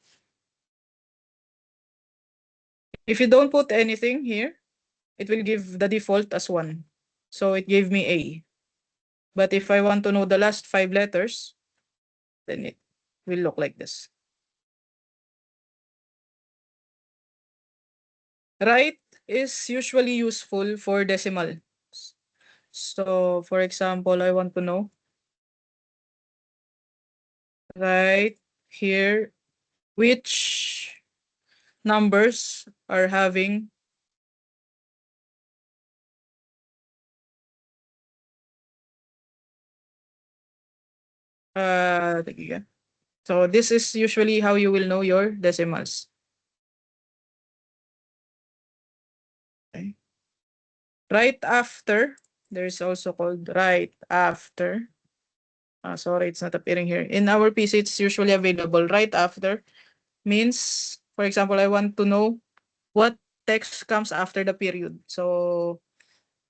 If you don't put anything here, it will give the default as 1. So it gave me A. But if I want to know the last 5 letters, then it will look like this. Right is usually useful for decimal. So for example, I want to know right here which numbers are having so this is usually how you will know your decimals. Okay. Right after, there's also called right after. Sorry, it's not appearing here. In our PC, it's usually available. Right after means, for example, I want to know what text comes after the period. So,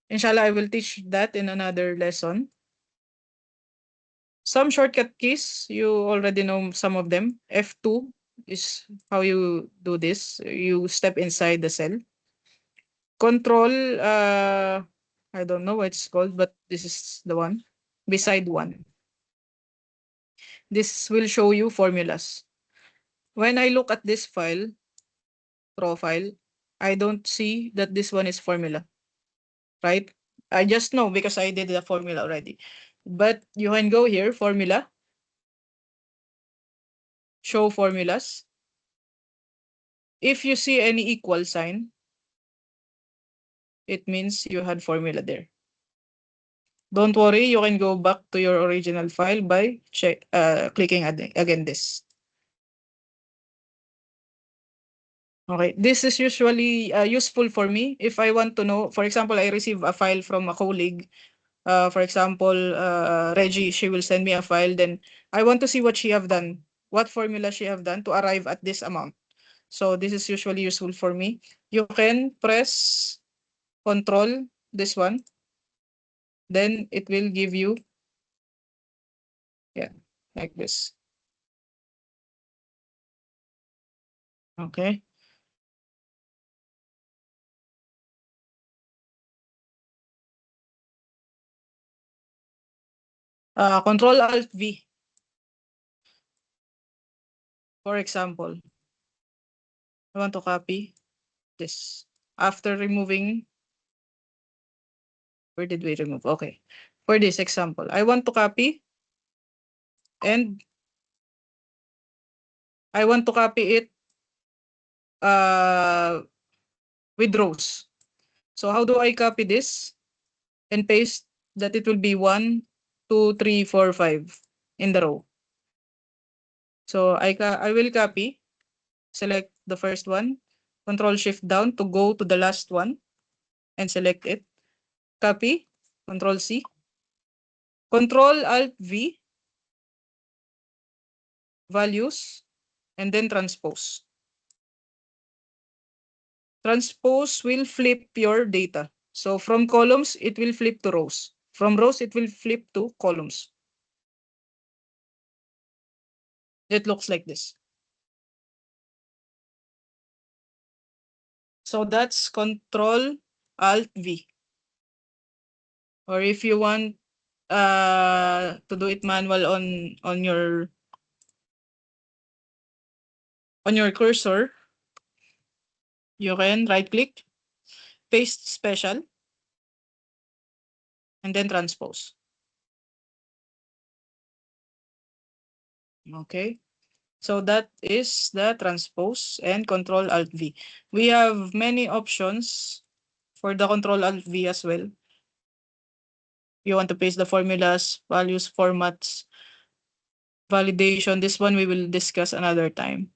inshallah, I will teach that in another lesson. Some shortcut keys, you already know some of them. F2 is how you do this. You step inside the cell. Control, I don't know what it's called, but this is the one. Beside 1. This will show you formulas. When I look at this file, profile, I don't see that this one is formula, right? I just know because I did the formula already. But you can go here, formula, show formulas. If you see any equal sign, it means you had formula there. Don't worry, you can go back to your original file by clicking again this. Okay, this is usually useful for me if I want to know. For example, I receive a file from a colleague. For example, Reggie, she will send me a file. Then I want to see what she have done, what formula she have done to arrive at this amount. So this is usually useful for me. You can press Control, this one. Then it will give you, yeah, like this. Okay. Control Alt V. For example, I want to copy this. After removing, where did we remove? Okay. For this example, I want to copy and I want to copy it uh, with rows. So how do I copy this and paste that it will be 1, 2, 3, 4, 5 in the row. So I will copy, select the first one, Control Shift down to go to the last one and select it. Copy, Control C, Control Alt V, values, and then transpose. Transpose will flip your data. So from columns, it will flip to rows. From rows, it will flip to columns. It looks like this. So that's Control Alt V. Or if you want to do it manual on your cursor, you can right click, paste special, and then transpose. Okay. So that is the transpose and Control Alt V. We have many options for the Control Alt V as well. You want to paste the formulas, values, formats, validation. This one we will discuss another time.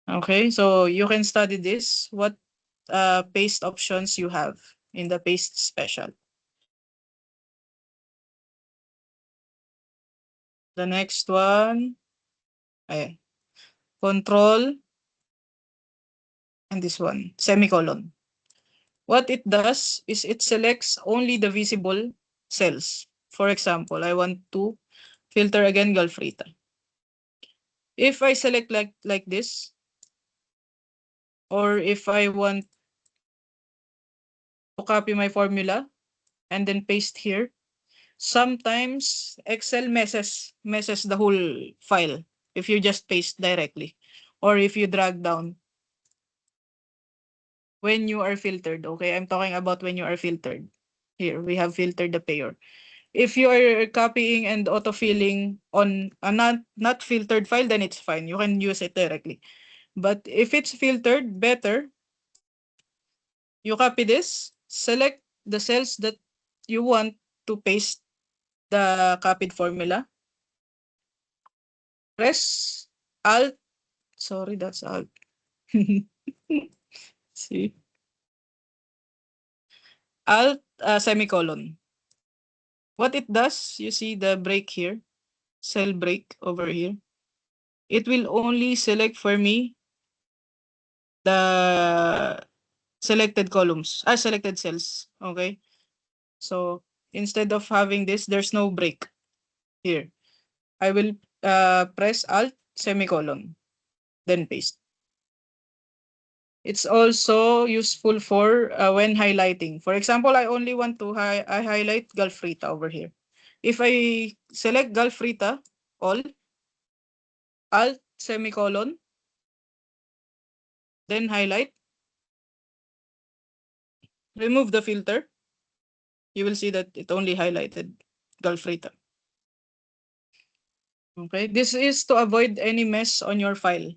Okay, so you can study this, what paste options you have in the paste special. The next one, ayan, control, and this one, semicolon. What it does is it selects only the visible cells. For example, I want to filter again Galfrita. If I select like this, or if I want to copy my formula and then paste here, sometimes Excel messes the whole file if you just paste directly or if you drag down when you are filtered. Okay, I'm talking about when you are filtered. Here, we have filtered the payer. If you are copying and autofilling on a not filtered file, then it's fine. You can use it directly. But if it's filtered, better you copy this, select the cells that you want to paste the copied formula. Press Alt, sorry, that's Alt. See? Alt semicolon. What it does, you see the break here, cell break over here. It will only select for me the selected columns, selected cells. Okay. So instead of having this, there's no break here. I will press Alt semicolon, then paste. It's also useful for when highlighting. For example, I only want to I highlight Galfrita over here. If I select Galfrita, all, Alt semicolon, then highlight, remove the filter, you will see that it only highlighted Galfrita. Okay, this is to avoid any mess on your file.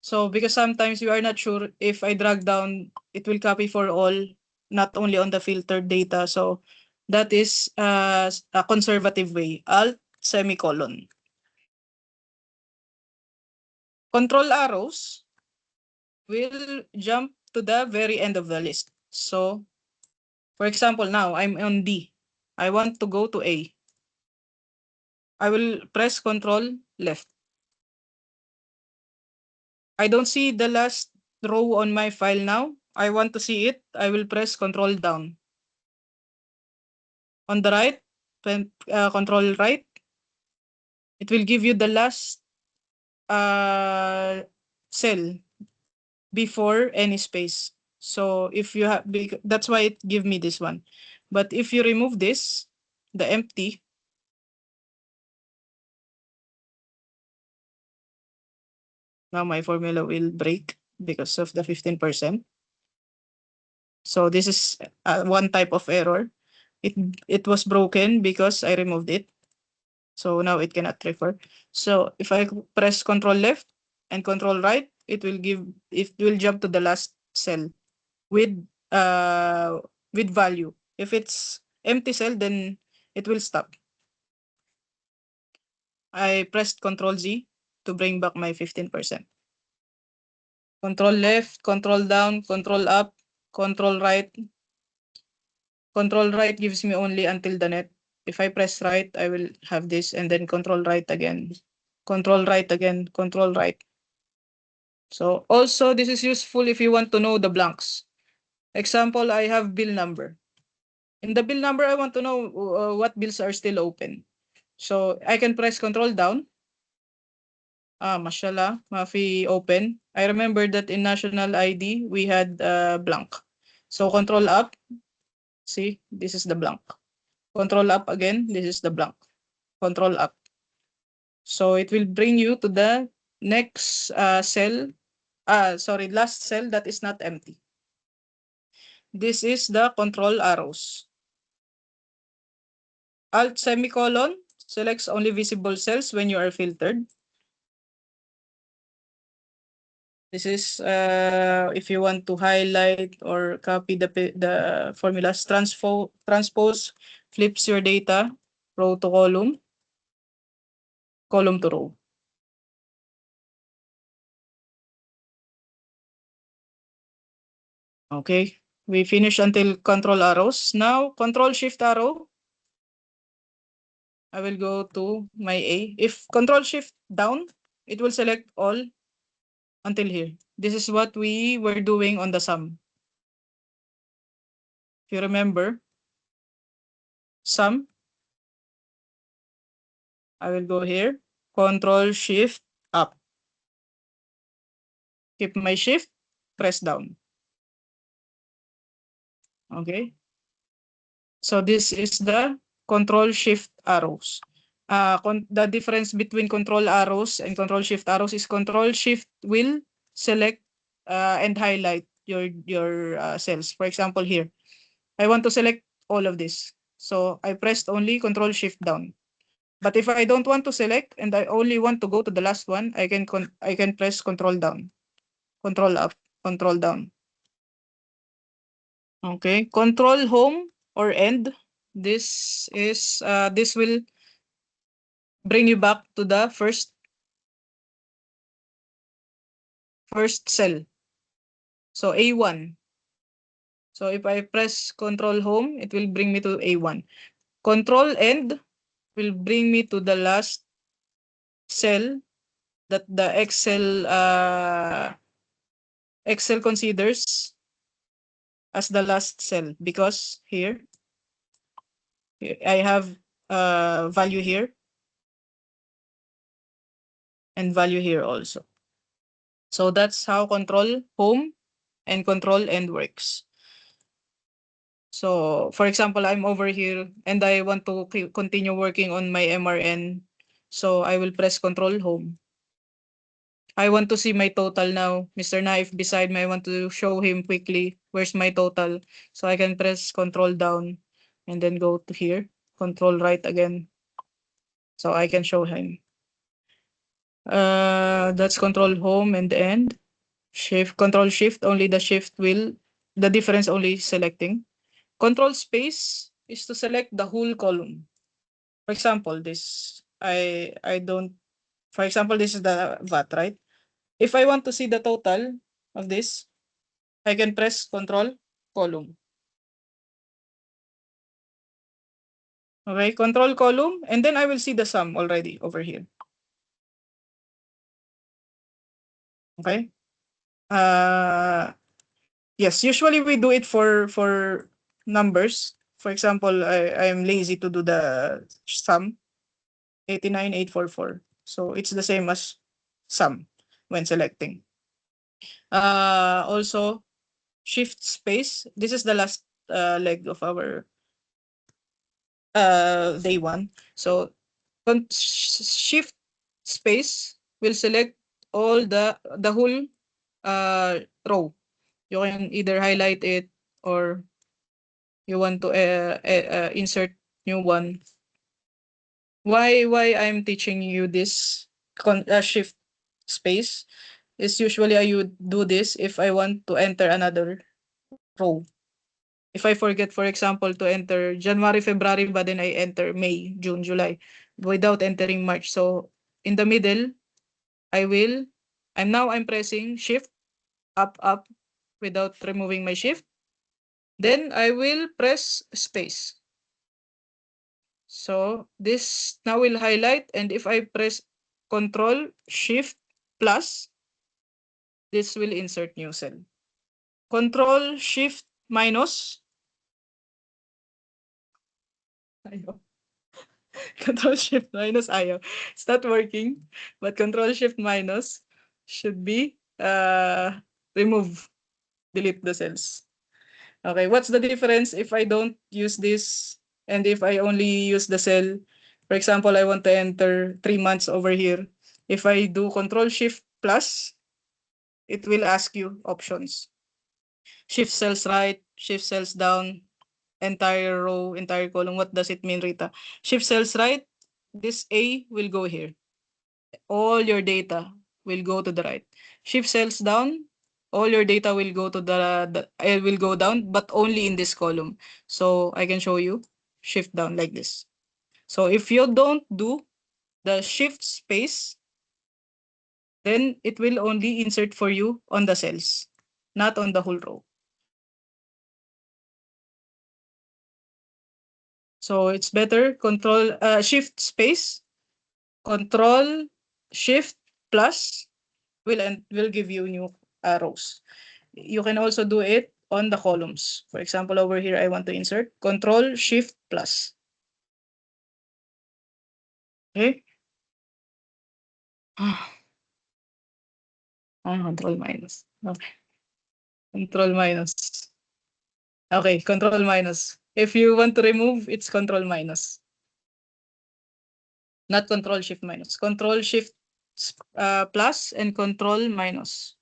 So because sometimes you are not sure if I drag down, it will copy for all, not only on the filtered data. So that is a conservative way. Alt semicolon. Control arrows will jump to the very end of the list. So for example, now I'm on D. I want to go to A. I will press Control left. I don't see the last row on my file now. I want to see it. I will press Control down. On the right, Control right. It will give you the last cell before any space. So if you have, that's why it give me this one. But if you remove this, the empty, now my formula will break because of the 15%. So this is one type of error. It was broken because I removed it. So now it cannot refer. So if I press Control left and Control right, it will jump to the last cell with value. If it's empty cell, then it will stop. I pressed Control Z to bring back my 15%. Control left, Control down, Control up, Control right. Control right gives me only until the net. If I press right, I will have this, and then Control right again. Control right again, Control right. So also this is useful if you want to know the blanks. Example, I have bill number. In the bill number, I want to know what bills are still open. So I can press Control down, Mashallah, Mafi open. I remember that in national ID, we had blank. So control up, see, this is the blank. Control up again, this is the blank. Control up. So it will bring you to the next cell, last cell that is not empty. This is the control arrows. Alt semicolon selects only visible cells when you are filtered. This is if you want to highlight or copy the formulas. Transpose flips your data row to column, column to row. Okay, we finish until control arrows. Now control shift arrow. I will go to my A. If control shift down, it will select all until here. This is what we were doing on the sum. If you remember, sum, I will go here, control shift up. Keep my shift, press down. Okay. So this is the control shift arrows. The difference between control arrows and control shift arrows is control shift will select and highlight your cells. For example, here, I want to select all of this. So I pressed only control shift down. But if I don't want to select and I only want to go to the last one, I can press control down, control up, control down. Okay, control home or end. This will bring you back to the first cell. So A1. So if I press control home, it will bring me to A1. Control end will bring me to the last cell that the Excel considers as the last cell, because here I have value here and value here also. So that's how control home and control end works. So for example, I'm over here and I want to continue working on my MRN. So I will press control home. I want to see my total now. Mr. Naif beside me, I want to show him quickly where's my total. So I can press control down and then go to here, control right again. So I can show him. That's control home and end. Shift, control shift, only the shift will, the difference only selecting. Control space is to select the whole column. For example, I don't, for example, this is the VAT, right? If I want to see the total of this, I can press control column. Okay, control column, and then I will see the sum already over here. Okay. Yes, usually we do it for numbers. For example, I am lazy to do the sum, 89,844. So it's the same as sum when selecting. Also, shift space. This is the last leg of our day one. So shift space will select all the whole row. You can either highlight it or you want to insert new one. Why I'm teaching you this shift space is usually I would do this if I want to enter another row. If I forget, for example, to enter January, February, but then I enter May, June, July without entering March. So in the middle, I'm pressing shift up without removing my shift. Then I will press space. So this now will highlight, and if I press control shift plus, this will insert new cell. Control shift minus. Control Shift minus ayaw. It's not working, but Control Shift minus should be remove, delete the cells. Okay, what's the difference if I don't use this and if I only use the cell? For example, I want to enter 3 months over here. If I do Control Shift plus, it will ask you options. Shift cells right, shift cells down, entire row, entire column. What does it mean, Rita? Shift cells right, this A will go here. All your data will go to the right. Shift cells down, all your data will go to will go down, but only in this column. So I can show you shift down like this. So if you don't do the shift space, then it will only insert for you on the cells, not on the whole row. So it's better control shift space, control shift plus will give you new rows. You can also do it on the columns. For example, over here, I want to insert control shift plus. Okay. Control minus. Okay. Control minus. Okay, control minus. If you want to remove, it's control minus. Not control shift minus. Control shift plus and control minus.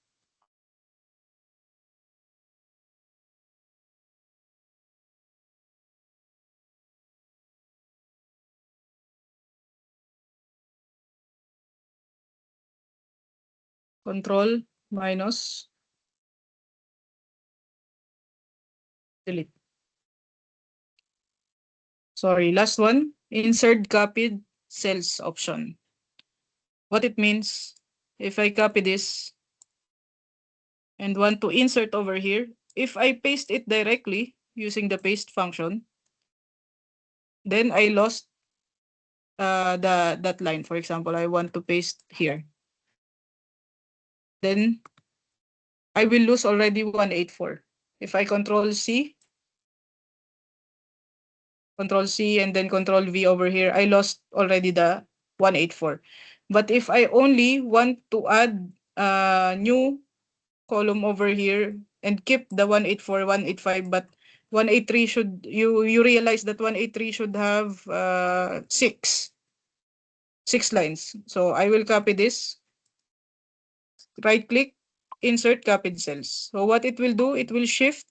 Control minus delete. Sorry, last one. Insert copied cells option. What it means, if I copy this and want to insert over here, if I paste it directly using the paste function, then I lost that line. For example, I want to paste here. Then I will lose already 184. If I control C, and then control V over here, I lost already the 184. But if I only want to add a new column over here and keep the 184, 185, but 183 should, you realize that 183 should have six lines. So I will copy this, right click, insert copied cells. So what it will do, it will shift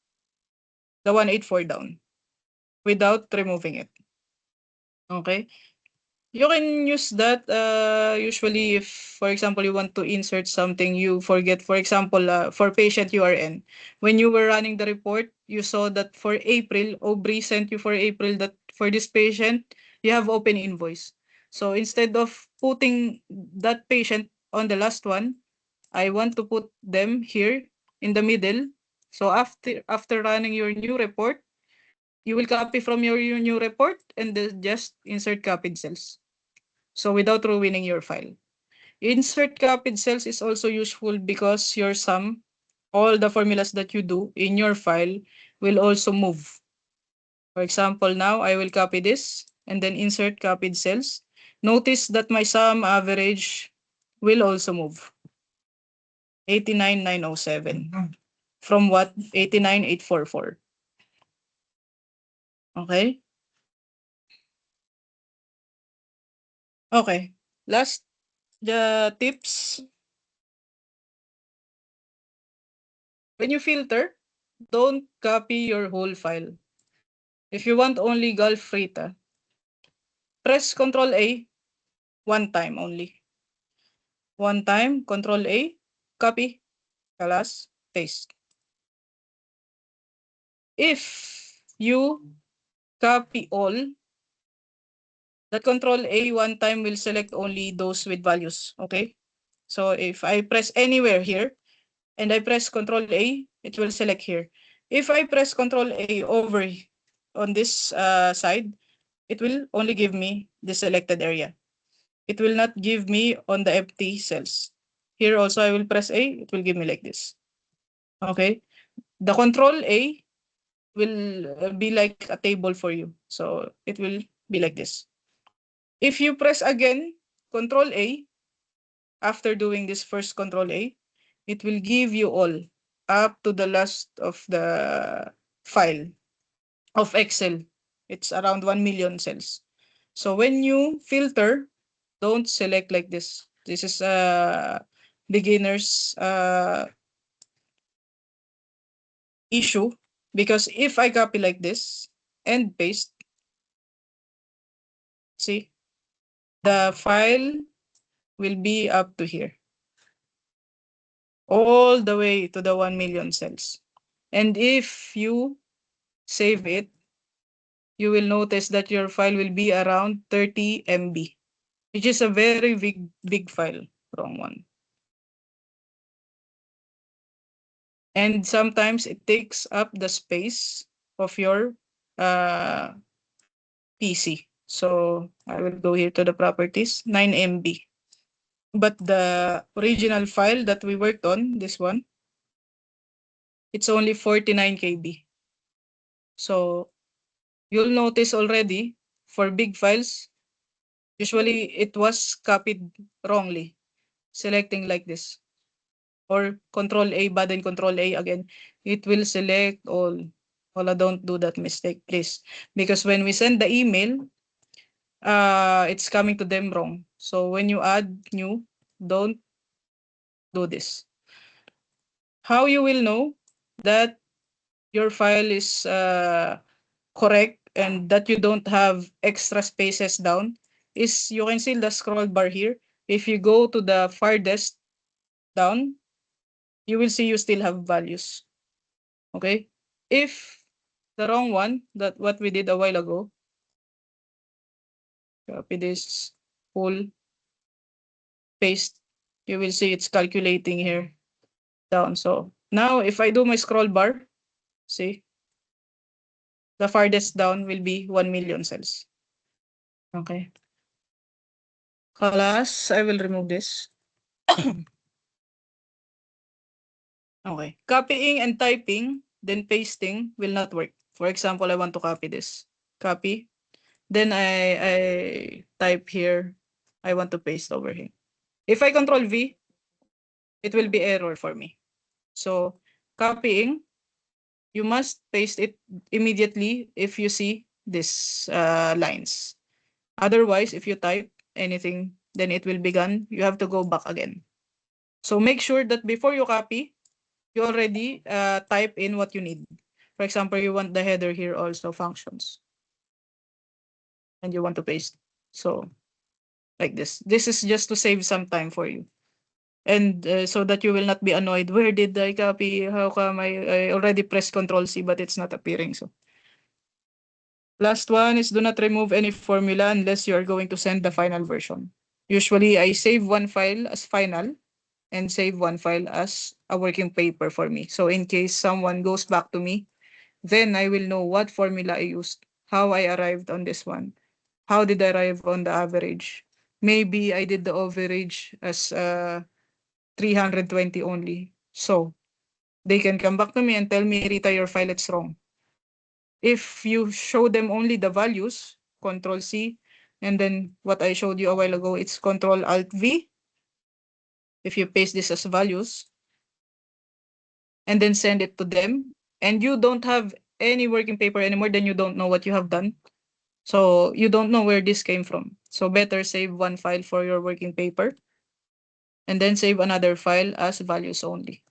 the 184 down without removing it. Okay. You can use that usually if, for example, you want to insert something you forget. For example, for patient URN, when you were running the report, you saw that for April, Aubrey sent you for April that for this patient, you have open invoice. So instead of putting that patient on the last one, I want to put them here in the middle. So after running your new report, you will copy from your new report and then just insert copied cells. So without ruining your file. Insert copied cells is also useful because your sum, all the formulas that you do in your file will also move. For example, now I will copy this and then insert copied cells. Notice that my sum average will also move. 89,907. From what? 89,844. Okay? Okay. Last the tips. When you filter, don't copy your whole file. If you want only Gulf Rita, press Ctrl A one time only. One time, Ctrl A, copy, kalas, paste. If you copy all, that Ctrl A one time will select only those with values, okay? So if I press anywhere here, and I press Ctrl A, it will select here. If I press Ctrl A over on this side, it will only give me the selected area. It will not give me on the empty cells. Here also I will press A, it will give me like this. Okay. The Control A will be like a table for you. So it will be like this. If you press again Control A, after doing this first Control A, it will give you all up to the last of the file of Excel. It's around 1 million cells. So when you filter, don't select like this. This is a beginner's issue, because if I copy like this and paste, see, the file will be up to here, all the way to the 1 million cells. And if you save it, you will notice that your file will be around 30 MB, which is a very big file. Wrong one. And sometimes it takes up the space of your PC. So I will go here to the properties, 9 MB. But the original file that we worked on, this one, it's only 49 KB. So you'll notice already for big files, usually it was copied wrongly, selecting like this. Or Control A, button Control A again, it will select all. Wala, don't do that mistake, please. Because when we send the email, it's coming to them wrong. So when you add new, don't do this. How you will know that your file is correct and that you don't have extra spaces down is you can see the scroll bar here. If you go to the farthest down, you will see you still have values. Okay? If the wrong one, that what we did a while ago, copy this, pull, paste, you will see it's calculating here down. So now if I do my scroll bar, see, the farthest down will be 1 million cells. Okay. Class, I will remove this. Okay. Copying and typing, then pasting will not work. For example, I want to copy this. Copy. Then I type here. I want to paste over here. If I control V, it will be error for me. So copying, you must paste it immediately if you see this lines. Otherwise, if you type anything, then it will be gone. You have to go back again. So make sure that before you copy, you already type in what you need. For example, you want the header here also functions. And you want to paste. So like this. This is just to save some time for you. And so that you will not be annoyed. Where did I copy? How come I already pressed Control C but it's not appearing? So last one is do not remove any formula unless you are going to send the final version. Usually I save one file as final and save one file as a working paper for me. So in case someone goes back to me, then I will know what formula I used, how I arrived on this one, how did I arrive on the average. Maybe I did the average as 320 only. So they can come back to me and tell me, Rita, your file it's wrong. If you show them only the values, Control C, and then what I showed you a while ago, it's Control Alt V. If you paste this as values and then send it to them, and you don't have any working paper anymore, then you don't know what you have done. So you don't know where this came from. So better save one file for your working paper and then save another file as values only.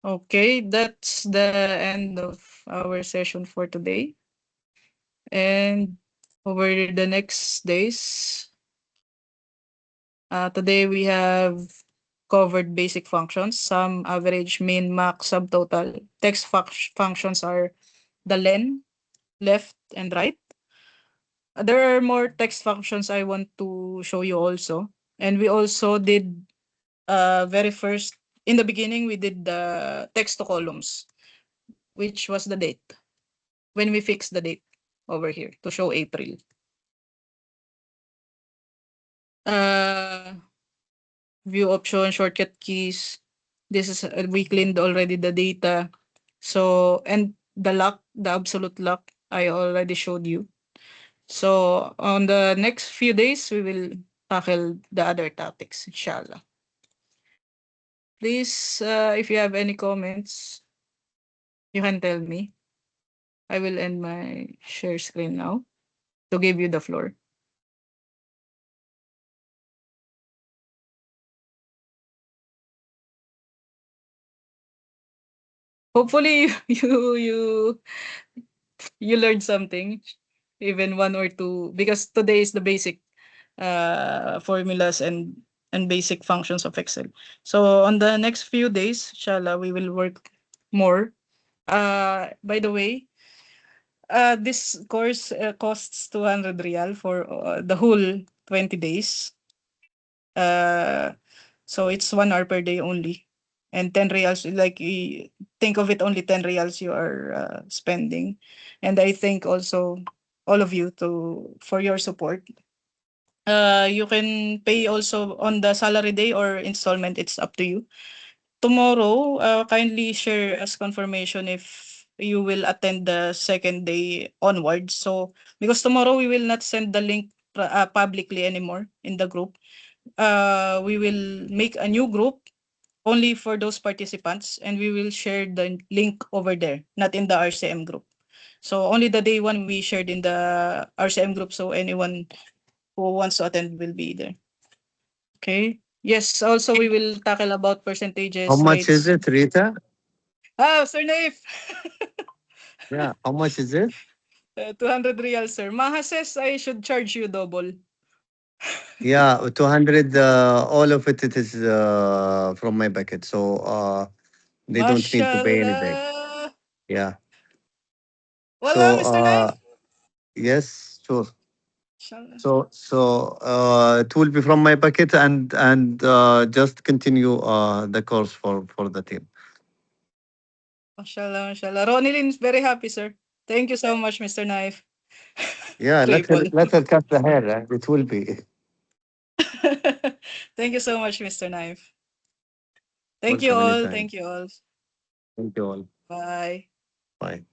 Okay, that's the end of our session for today. And over the next days, today we have covered basic functions, sum, average, min, max, subtotal. Text functions are the len, left, and right. There are more text functions I want to show you also. And we also did very first, in the beginning, we did the text to columns, which was the date. When we fixed the date over here to show April. Uh, View option, shortcut keys. This is we cleaned already the data. So, and the lock, the absolute lock, I already showed you. So on the next few days, we will tackle the other topics, inshallah. Please, if you have any comments, you can tell me. I will end my share screen now to give you the floor. Hopefully, you learned something, even one or two, because today is the basic formulas and basic functions of Excel. So on the next few days, inshallah, we will work more. By the way, this course costs 200 real for the whole 20 days. Uh, so it's 1 hour per day only. And 10 reals, like think of it, only 10 reals you are spending. And I thank also all of you for your support. You can pay also on the salary day or installment. It's up to you. Tomorrow, kindly share as confirmation if you will attend the second day onwards. So, because tomorrow we will not send the link publicly anymore in the group. We will make a new group only for those participants, and we will share the link over there, not in the RCM group. So only the day one we shared in the RCM group, so anyone who wants to attend will be there. Okay. Yes, also we will tackle about How percentages, much is rates. it, Rita? Sir Naif. Yeah, how much is it? 200 real, sir. Maha says I should charge you double. Yeah, 200. All of it, it is from my bucket. So they don't need to pay anything. Mashallah. Yeah. Wallah, So Mr. Naif. yes, sure. Mashallah. So it will be from my bucket, and just continue the course for the team. Mashallah, mashallah. Ronilyn is very happy, sir. Thank you so much, Mr. Naif. Yeah, Playful. let her cut the hair. It will be Thank you so much, Mr. Naif. Thank you welcome all. anytime. Thank you all. Thank you all. Bye. Bye.